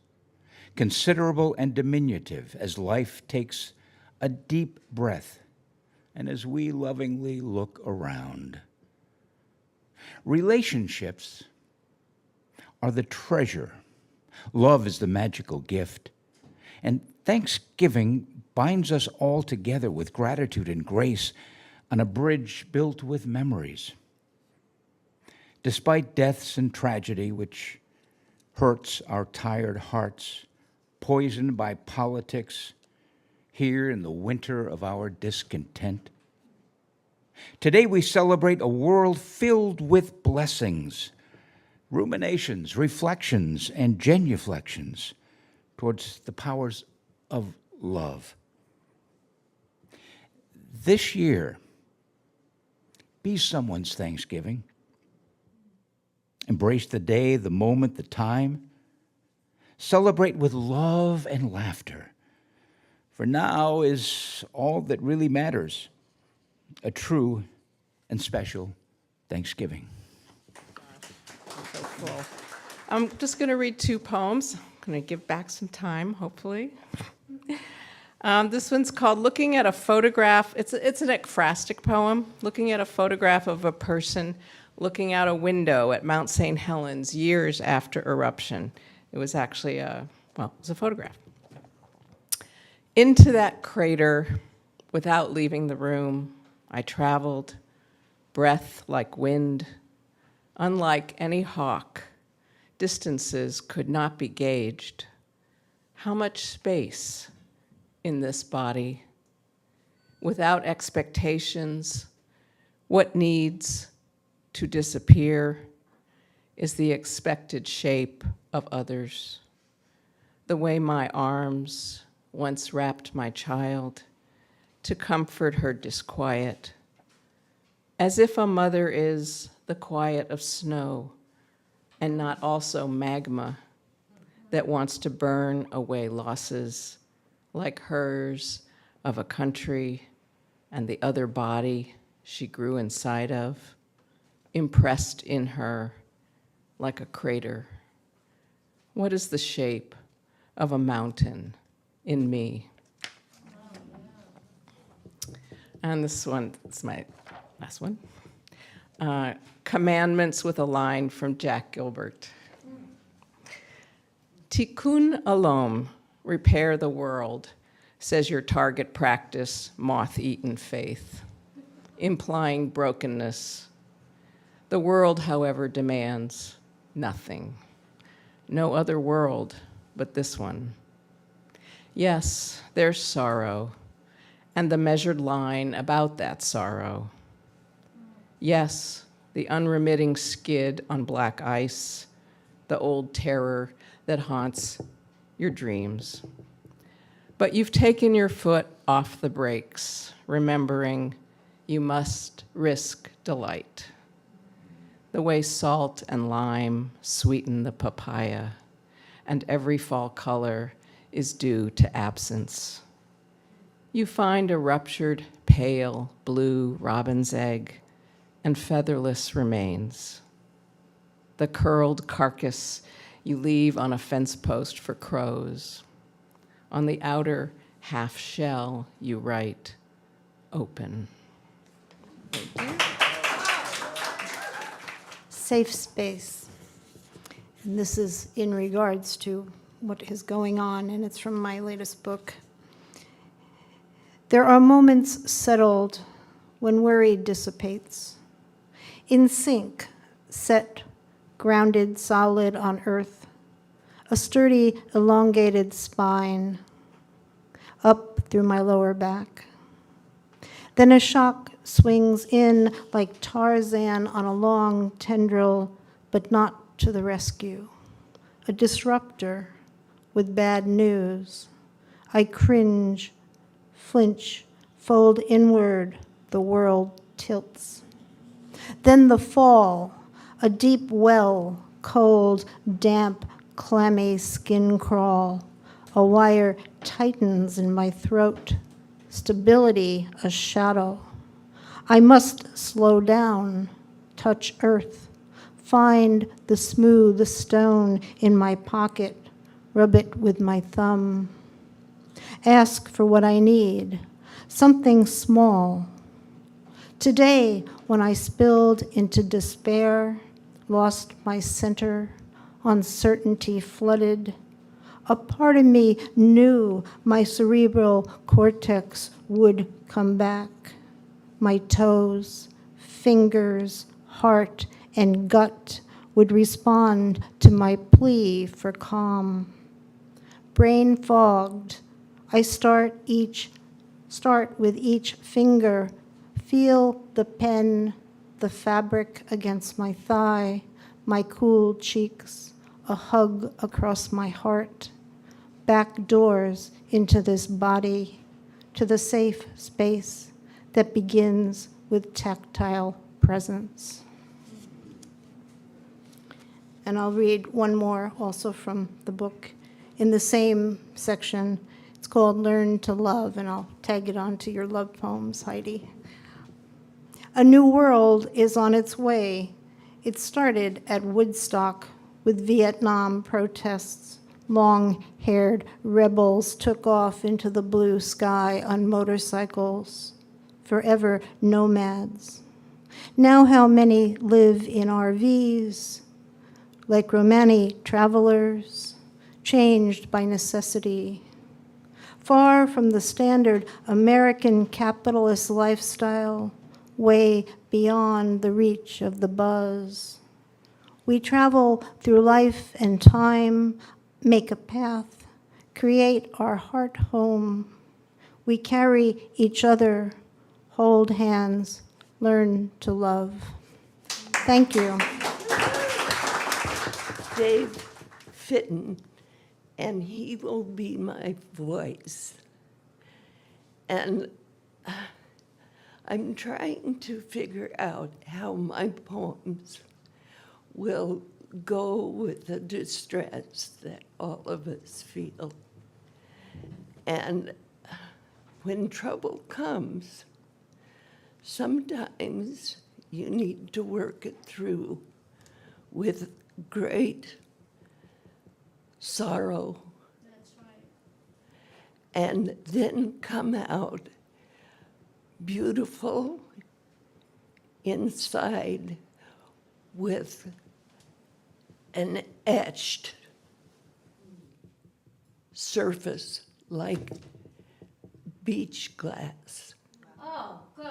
considerable and diminutive, as life takes a deep breath and as we lovingly look around. Relationships are the treasure. Love is the magical gift. And Thanksgiving binds us all together with gratitude and grace on a bridge built with memories. Despite deaths and tragedy, which hurts our tired hearts, poisoned by politics, here in the winter of our discontent, today we celebrate a world filled with blessings, ruminations, reflections, and genuflections towards the powers of love. This year, be someone's Thanksgiving. Embrace the day, the moment, the time. Celebrate with love and laughter. For now is all that really matters, a true and special Thanksgiving. So cool. I'm just going to read two poems. I'm going to give back some time, hopefully. This one's called Looking at a Photograph. It's an ekphrastic poem, looking at a photograph of a person looking out a window at Mount St. Helens years after eruption. It was actually it was a photograph. Into that crater, without leaving the room, I traveled, breath like wind. Unlike any hawk, distances could not be gauged. How much space in this body? Without expectations, what needs to disappear is the expected shape of others. The way my arms once wrapped my child to comfort her disquiet, as if a mother is the quiet of snow and not also magma that wants to burn away losses like hers of a country and the other body she grew inside of, impressed in her like a crater. What is the shape of a mountain in me? And this one, it's my last one. Commandments with a line from Jack Gilbert. Tikkun olam, repair the world, says your target practice, moth-eaten faith, implying brokenness. The world, however, demands nothing. No other world but this one. Yes, there's sorrow, and the measured line about that sorrow. Yes, the unremitting skid on black ice, the old terror that haunts your dreams. But you've taken your foot off the brakes, remembering you must risk delight. The way salt and lime sweeten the papaya, and every fall color is due to absence. You find a ruptured, pale blue robin's egg and featherless remains. The curled carcass you leave on a fence post for crows. On the outer half shell you write, open. Safe space. And this is in regards to what is going on, and it's from my latest book. There are moments settled when worry dissipates. In sync, set, grounded, solid on earth, a sturdy, elongated spine up through my lower back. Then a shock swings in like Tarzan on a long tendril, but not to the rescue. A disruptor with bad news. I cringe, flinch, fold inward, the world tilts. Then the fall, a deep well, cold, damp, clammy skin crawl, A wire tightens in my throat. Stability, a shadow. I must slow down, touch earth, find the smooth stone in my pocket, rub it with my thumb. Ask for what I need, something small. Today, when I spilled into despair, lost my center, uncertainty flooded, a part of me knew my cerebral cortex would come back. My toes, fingers, heart, and gut would respond to my plea for calm. Brain fogged, I start with each finger, feel the pen, the fabric against my thigh, my cool cheeks, a hug across my heart, back doors into this body, to the safe space that begins with tactile presence. And I'll read one more also from the book in the same section. It's called Learn to Love, and I'll tag it onto your love poems, Heidi. A new world is on its way. It started at Woodstock with Vietnam protests. Long-haired rebels took off into the blue sky on motorcycles, forever nomads. Now how many live in RVs, like Romani travelers, changed by necessity. Far from the standard American capitalist lifestyle, way beyond the reach of the buzz. We travel through life and time, make a path, create our heart home. We carry each other, hold hands, learn to love. Thank you. Dave Fitton, and he will be my voice. And I'm trying to figure out how my poems will go with the distress that all of us feel. And when trouble comes, sometimes you need to work it through with great sorrow. That's right. And then come out beautiful inside with an etched surface like beach glass. Oh, good.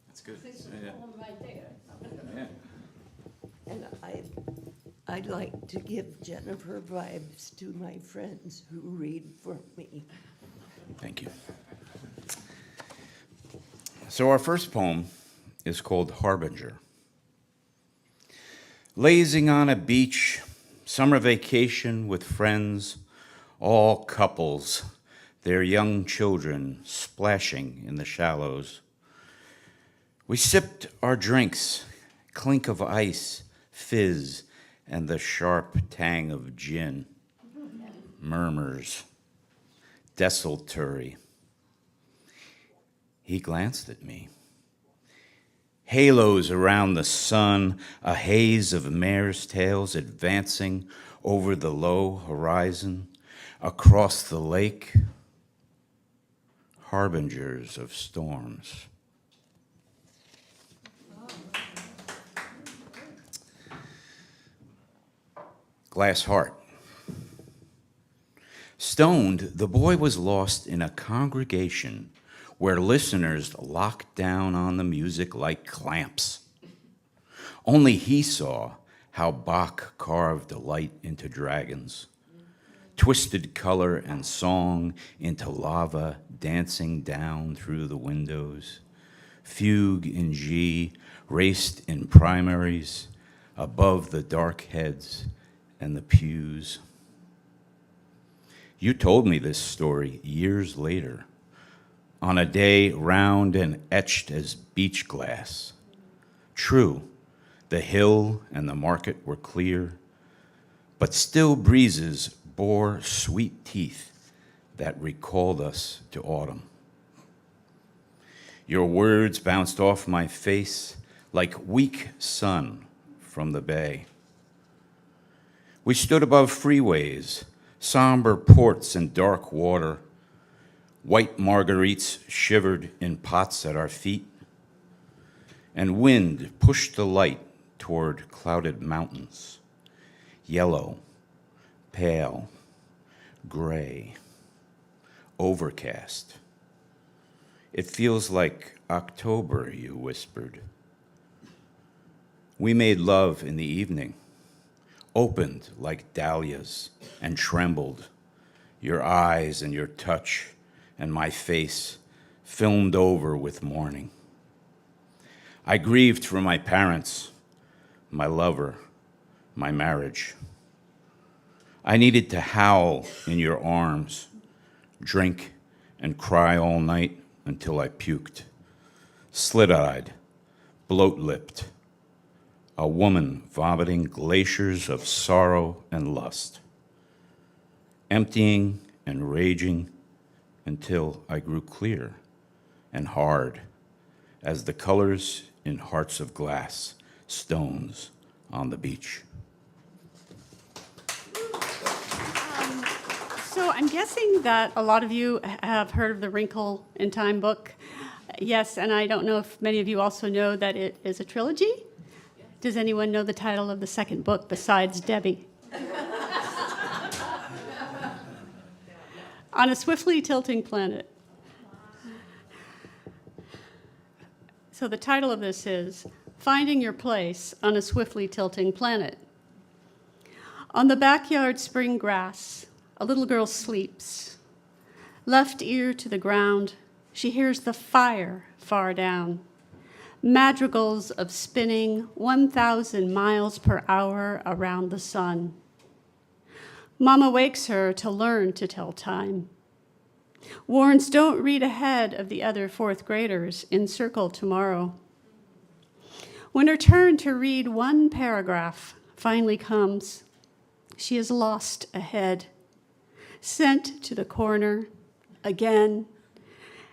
That's good. Right there. Yeah. And I'd like to give Jennifer vibes to my friends who read for me. Thank you. So our first poem is called Harbinger. Lazing on a beach, summer vacation with friends, all couples, their young children splashing in the shallows. We sipped our drinks, clink of ice, fizz, and the sharp tang of gin. Murmurs, desultory. He glanced at me. Halos around the sun, a haze of mares' tails advancing over the low horizon, across the lake, harbingers of storms. Glass heart. Stoned, the boy was lost in a congregation where listeners locked down on the music like clamps. Only he saw how Bach carved light into dragons, twisted color and song into lava dancing down through the windows. Fugue in G raced in primaries above the dark heads and the pews. You told me this story years later, on a day round and etched as beach glass. True, the hill and the market were clear, but still breezes bore sweet teeth that recalled us to autumn. Your words bounced off my face like weak sun from the bay. We stood above freeways, somber ports and dark water. White marguerites shivered in pots at our feet, and wind pushed the light toward clouded mountains, yellow, pale, gray, overcast. It feels like October, you whispered. We made love in the evening, opened like dahlias and trembled, your eyes and your touch and my face filmed over with mourning. I grieved for my parents, my lover, my marriage. I needed to howl in your arms, drink and cry all night until I puked, slit-eyed, bloat-lipped, a woman vomiting glaciers of sorrow and lust, emptying and raging until I grew clear and hard as the colors in hearts of glass, stones on the beach. So I'm guessing that a lot of you have heard of the Wrinkle in Time book. Yes, and I don't know if many of you also know that it is a trilogy. Does anyone know the title of the second book besides Debby? On a swiftly tilting planet. So the title of this is Finding Your Place on a Swiftly Tilting Planet. On the backyard spring grass, a little girl sleeps. Left ear to the ground, she hears the fire far down. Madrigals of spinning 1,000 miles per hour around the sun. Mama wakes her to learn to tell time. Warns don't read ahead of the other fourth graders in circle tomorrow. When her turn to read one paragraph finally comes, she is lost ahead, sent to the corner again.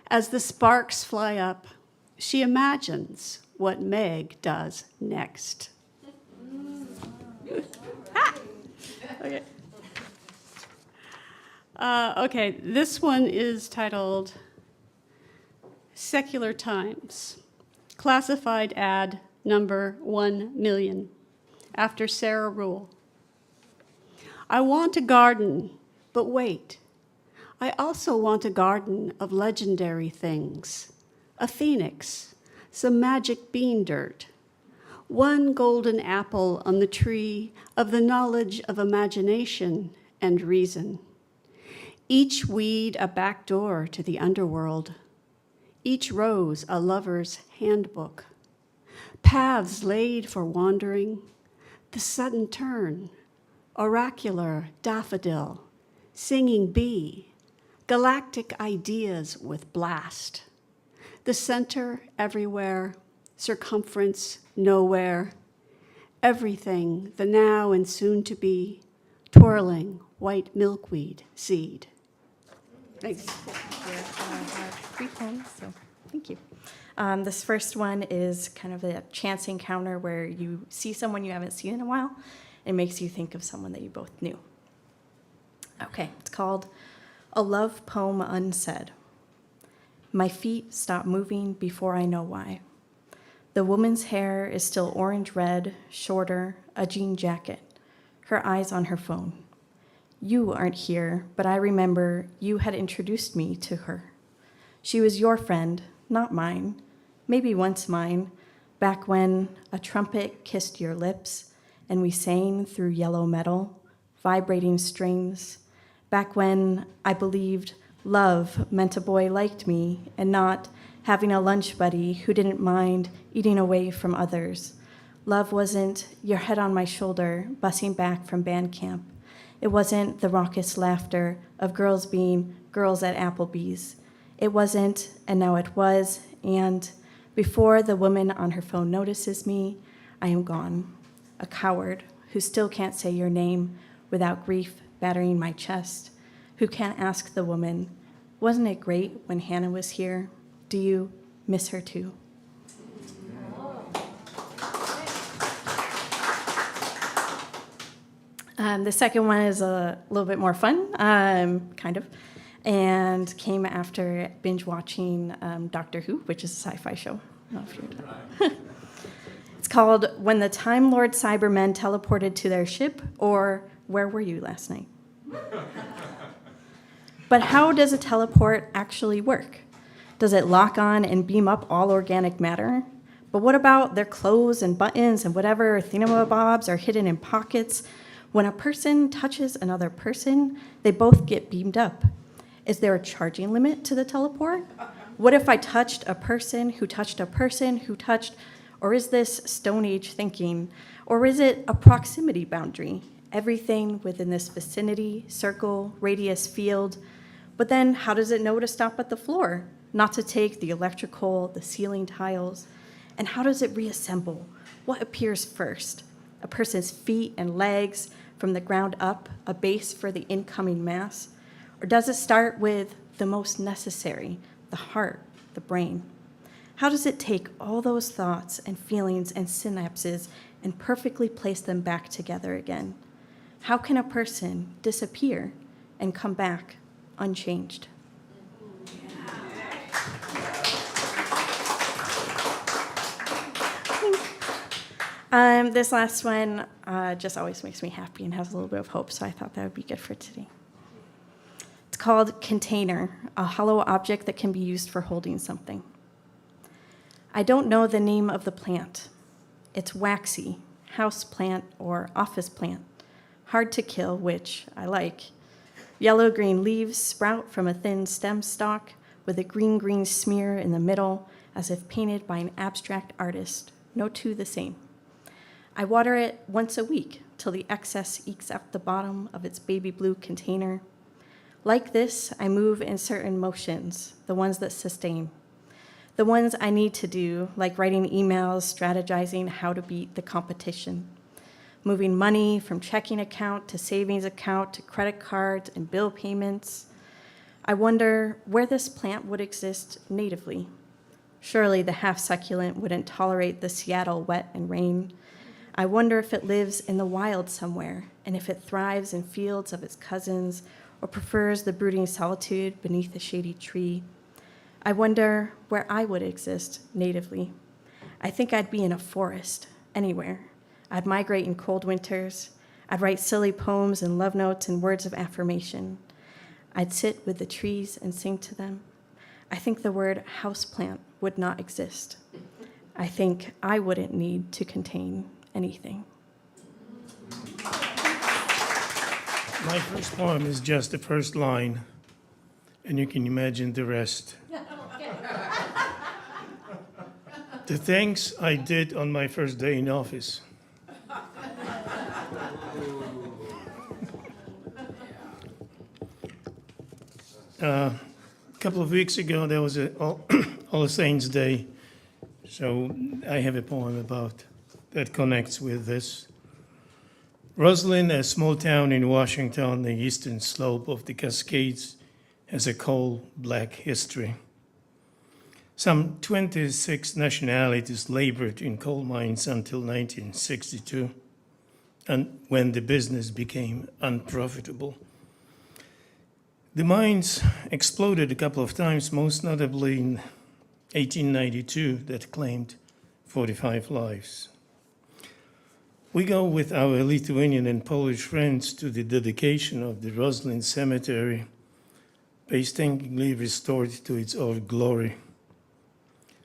As the sparks fly up, she imagines what Meg does next. Okay. Okay, this one is titled Secular Times, classified ad number 1,000,000, after Sarah Rule. I want a garden, but wait. I also want a garden of legendary things, a phoenix, some magic bean dirt, one golden apple on the tree of the knowledge of imagination and reason. Each weed a back door to the underworld, each rose a lover's handbook, paths laid for wandering, the sudden turn, oracular daffodil, singing bee, galactic ideas with blast, the center everywhere, circumference nowhere, everything, the now and soon to be, twirling white milkweed seed. Thanks. Three poems, so thank you. This first one is kind of a chance encounter where you see someone you haven't seen in a while. It makes you think of someone that you both knew. Okay, it's called A Love Poem Unsaid. My feet stop moving before I know why. The woman's hair is still orange-red, shorter, a jean jacket, her eyes on her phone. You aren't here, but I remember you had introduced me to her. She was your friend, not mine, maybe once mine, back when a trumpet kissed your lips and we sang through yellow metal, vibrating strings, back when I believed love meant a boy liked me and not having a lunch buddy who didn't mind eating away from others. Love wasn't your head on my shoulder, bussing back from band camp. It wasn't the raucous laughter of girls being girls at Applebee's. It wasn't, and now it was, and before the woman on her phone notices me, I am gone. A coward who still can't say your name without grief battering my chest? Who can't ask the woman, wasn't it great when Hannah was here? Do you miss her too? The second one is a little bit more fun, kind of, and came after binge watching Doctor Who, which is a sci-fi show. I don't know if you're It's called When the Time Lord Cybermen Teleported to Their Ship, or Where Were You Last Night? But how does a teleport actually work? Does it lock on and beam up all organic matter? But what about their clothes and buttons and whatever thingamabobs are hidden in pockets? When a person touches another person, they both get beamed up. Is there a charging limit to the teleport? What if I touched a person who touched a person who touched, or is this Stone Age thinking? Or is it a proximity boundary? Everything within this vicinity, circle, radius, field. But then how does it know to stop at the floor? Not to take the electrical, the ceiling tiles? And how does it reassemble? What appears first? A person's feet and legs from the ground up, a base for the incoming mass? Or does it start with the most necessary, the heart, the brain? How does it take all those thoughts and feelings and synapses and perfectly place them back together again? How can a person disappear and come back unchanged? This last one just always makes me happy and has a little bit of hope, so I thought that would be good for today. It's called container, a hollow object that can be used for holding something. I don't know the name of the plant. It's waxy, house plant or office plant, hard to kill, which I like. Yellow-green leaves sprout from a thin stem stalk with a green-green smear in the middle, as if painted by an abstract artist, no two the same. I water it once a week till the excess ekes out the bottom of its baby blue container. Like this, I move in certain motions, the ones that sustain. The ones I need to do, like writing emails, strategizing how to beat the competition. Moving money from checking account to savings account to credit cards and bill payments. I wonder where this plant would exist natively. Surely the half-succulent wouldn't tolerate the Seattle wet and rain. I wonder if it lives in the wild somewhere, and if it thrives in fields of its cousins, or prefers the brooding solitude beneath a shady tree. I wonder where I would exist natively. I think I'd be in a forest, anywhere. I'd migrate in cold winters. I'd write silly poems and love notes and words of affirmation. I'd sit with the trees and sing to them. I think the word houseplant would not exist. I think I wouldn't need to contain anything. My first poem is just the first line, and you can imagine the rest. The things I did on my first day in office. A couple of weeks ago, there was All Saints' Day, so I have a poem about that connects with this. Roslyn, a small town in Washington, on the eastern slope of the Cascades, has a coal-black history. Some 26 nationalities labored in coal mines until 1962, and when the business became unprofitable. The mines exploded a couple of times, most notably in 1892, that claimed 45 lives. We go with our Lithuanian and Polish friends to the dedication of the Roslyn Cemetery, painstakingly restored to its old glory.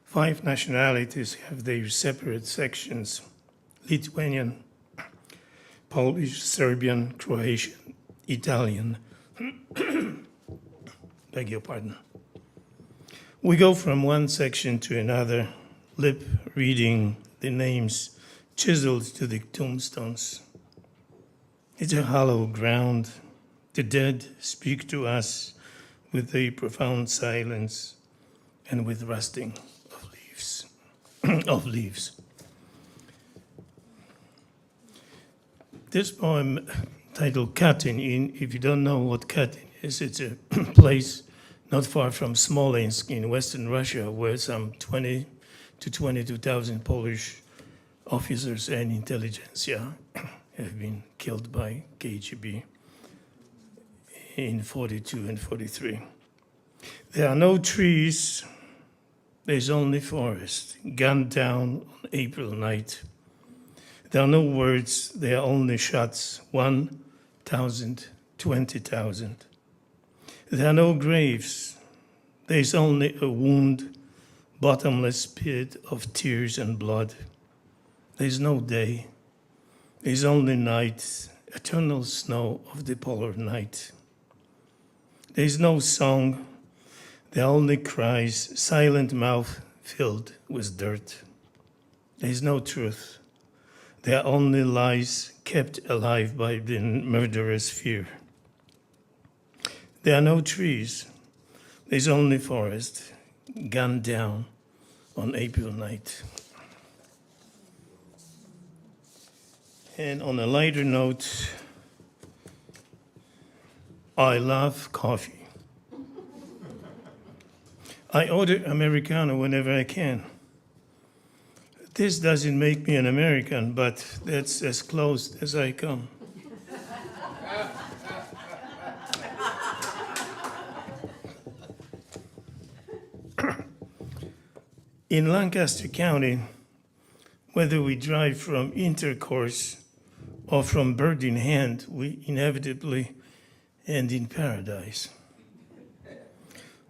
5 nationalities have their separate sections: Lithuanian, Polish, Serbian, Croatian, Italian. Beg your pardon. We go from one section to another, lip reading the names chiseled to the tombstones. It's a hollow ground. The dead speak to us with a profound silence and with rusting of leaves. This poem titled Katyn. If you don't know what Katyn is, it's a place not far from Smolensk in Western Russia, where some 20 to 22,000 Polish officers and intelligentsia have been killed by KGB in 42 and 43. There are no trees, there's only forest, gunned down on April night. There are no words, there are only shots, 1,000, 20,000. There are no graves, there's only a wound, bottomless pit of tears and blood. There's no day, there's only night, eternal snow of the polar night. There's no song, there are only cries, silent mouth filled with dirt. There's no truth, there are only lies kept alive by the murderous fear. There are no trees, there's only forest, gunned down on April night. And on a lighter note, I love coffee. I order Americano whenever I can. This doesn't make me an American, but that's as close as I come. In Lancaster County, whether we drive from Intercourse or from Bird in Hand, we inevitably end in paradise.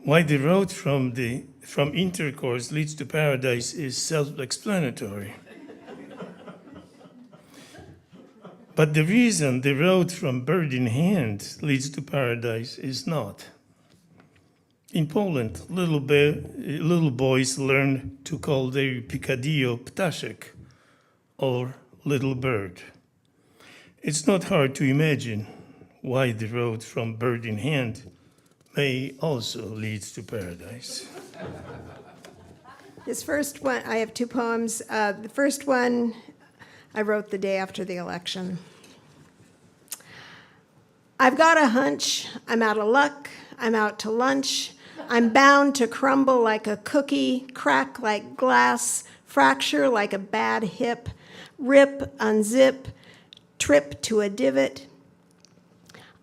Why the road from Intercourse leads to paradise is self-explanatory. But the reason the road from Bird in Hand leads to paradise is not. In Poland, little boys learn to call their picadillo ptaszek, or little bird. It's not hard to imagine why the road from Bird in Hand may also lead to paradise. This first one, I have two poems. The first one I wrote the day after the election. I've got a hunch, I'm out of luck, I'm out to lunch. I'm bound to crumble like a cookie, crack like glass, fracture like a bad hip, rip, unzip, trip to a divot.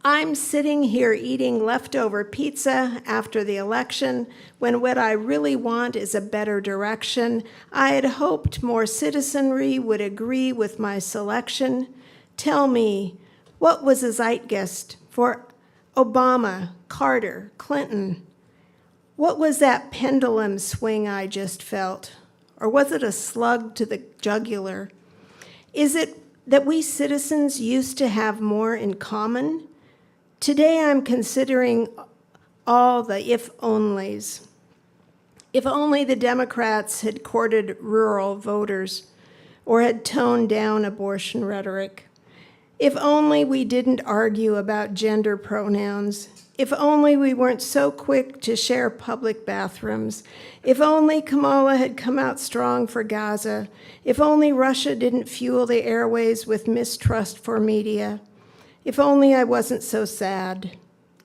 I'm sitting here eating leftover pizza after the election when what I really want is a better direction. I had hoped more citizenry would agree with my selection. Tell me, what was a zeitgeist for Obama, Carter, Clinton? What was that pendulum swing I just felt? Or was it a slug to the jugular? Is it that we citizens used to have more in common? Today I'm considering all the if-onlys. If only the Democrats had courted rural voters or had toned down abortion rhetoric. If only we didn't argue about gender pronouns. If only we weren't so quick to share public bathrooms. If only Kamala had come out strong for Gaza. If only Russia didn't fuel the airways with mistrust for media. If only I wasn't so sad.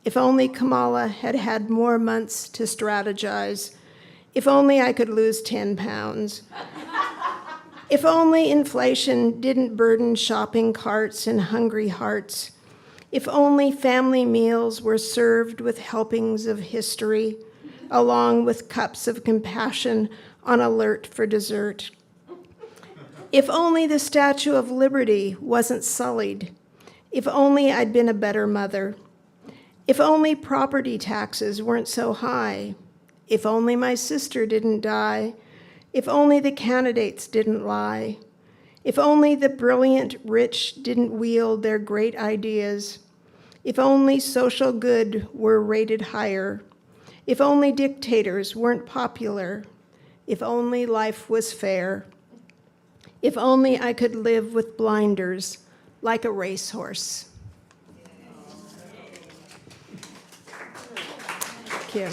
If only Kamala had had more months to strategize. If only I could lose 10 pounds. If only inflation didn't burden shopping carts and hungry hearts. If only family meals were served with helpings of history, along with cups of compassion on alert for dessert. If only the Statue of Liberty wasn't sullied. If only I'd been a better mother. If only property taxes weren't so high. If only my sister didn't die. If only the candidates didn't lie. If only the brilliant rich didn't wield their great ideas. If only social good were rated higher. If only dictators weren't popular. If only life was fair. If only I could live with blinders like a racehorse. Thank you.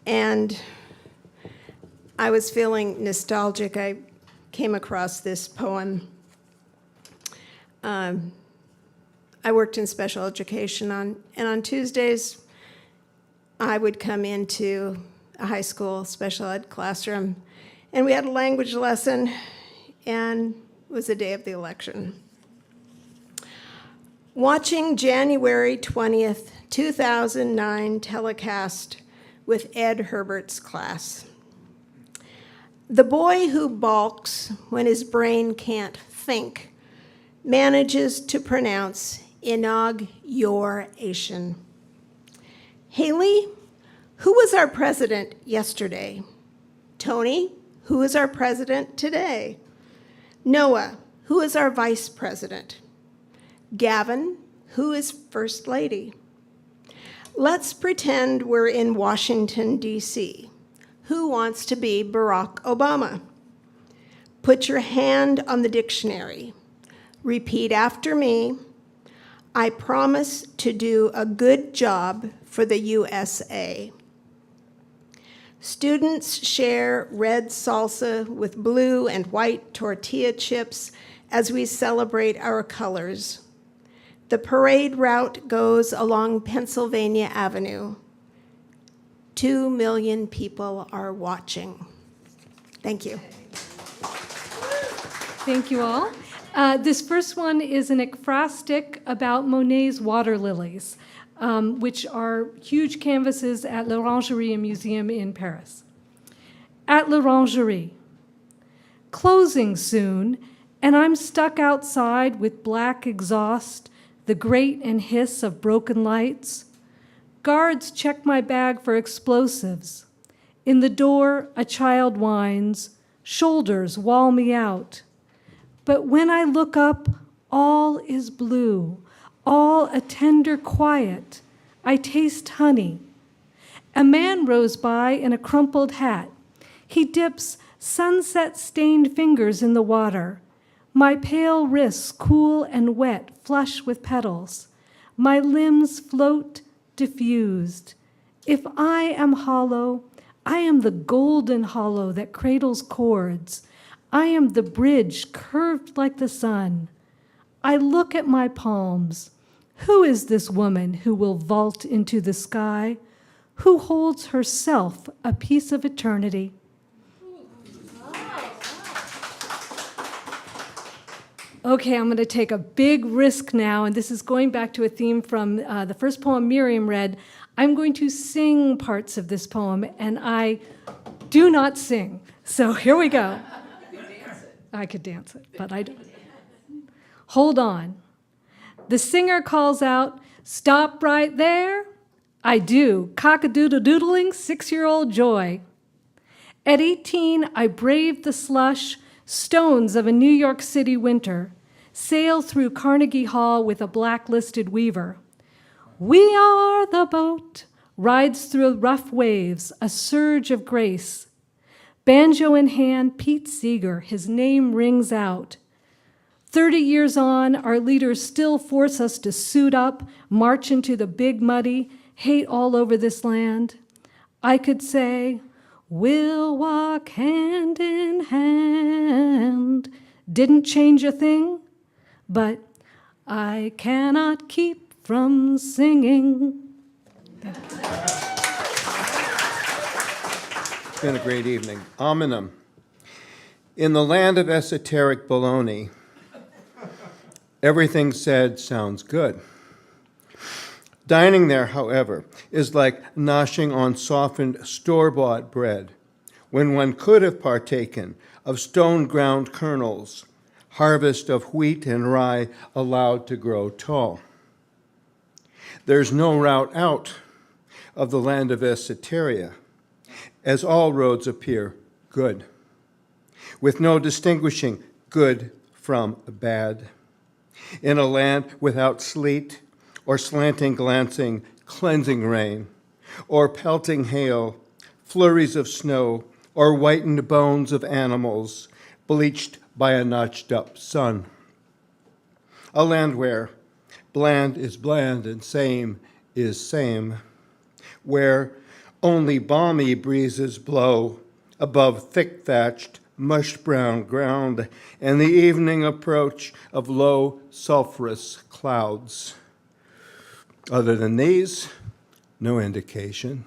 And I was feeling nostalgic. I came across this poem I worked in special education and on Tuesdays, I would come into a high school special ed classroom, and we had a language lesson, and it was the day of the election. Watching January 20th, 2009 telecast with Ed Herbert's class. The boy who balks when his brain can't think manages to pronounce inauguration. Haley, who was our president yesterday? Tony, who is our president today? Noah, who is our vice president? Gavin, who is first lady? Let's pretend we're in Washington, D.C. Who wants to be Barack Obama? Put your hand on the dictionary. Repeat after me. I promise to do a good job for the USA. Students share red salsa with blue and white tortilla chips as we celebrate our colors. The parade route goes along Pennsylvania Avenue. 2 million people are watching. Thank you. Thank you all. This first one is an ekphrastic about Monet's water lilies, which are huge canvases at l'Orangerie Museum in Paris. At l'Orangerie, closing soon, and I'm stuck outside with black exhaust, the grate and hiss of broken lights. Guards check my bag for explosives. In the door, a child whines, shoulders wall me out. But when I look up, all is blue, all a tender quiet. I taste honey. A man rows by in a crumpled hat. He dips sunset-stained fingers in the water. My pale wrists cool and wet, flush with petals. My limbs float, diffused. If I am hollow, I am the golden hollow that cradles chords. I am the bridge curved like the sun. I look at my palms. Who is this woman who will vault into the sky? Who holds herself a piece of eternity? Okay, I'm going to take a big risk now, and this is going back to a theme from the first poem Miriam read. I'm going to sing parts of this poem, and I do not sing. So here we go. I could dance it, but I don't. Hold on. The singer calls out, "Stop right there." I do, cock-a-doodle-doodling 6-year-old joy. At 18, I braved the slush, stones of a New York City winter, sail through Carnegie Hall with a blacklisted weaver. We are the boat, rides through rough waves, a surge of grace. Banjo in hand, Pete Seeger, his name rings out. 30 years on, our leaders still force us to suit up, march into the big muddy, hate all over this land. I could say, we'll walk hand in hand. Didn't change a thing, but I cannot keep from singing. It's been a great evening. Hominum. In the land of esoteric baloney, everything said sounds good. Dining there, however, is like noshing on softened store-bought bread, when one could have partaken of stone-ground kernels, harvest of wheat and rye allowed to grow tall. There's no route out of the land of esoteria, as all roads appear good, with no distinguishing good from bad. In a land without sleet, or slanting, glancing, cleansing rain, or pelting hail, flurries of snow, or whitened bones of animals bleached by a notched-up sun. A land where bland is bland and same is same, where only balmy breezes blow above thick-thatched, mush-brown ground, and the evening approach of low, sulfurous clouds. Other than these, no indication.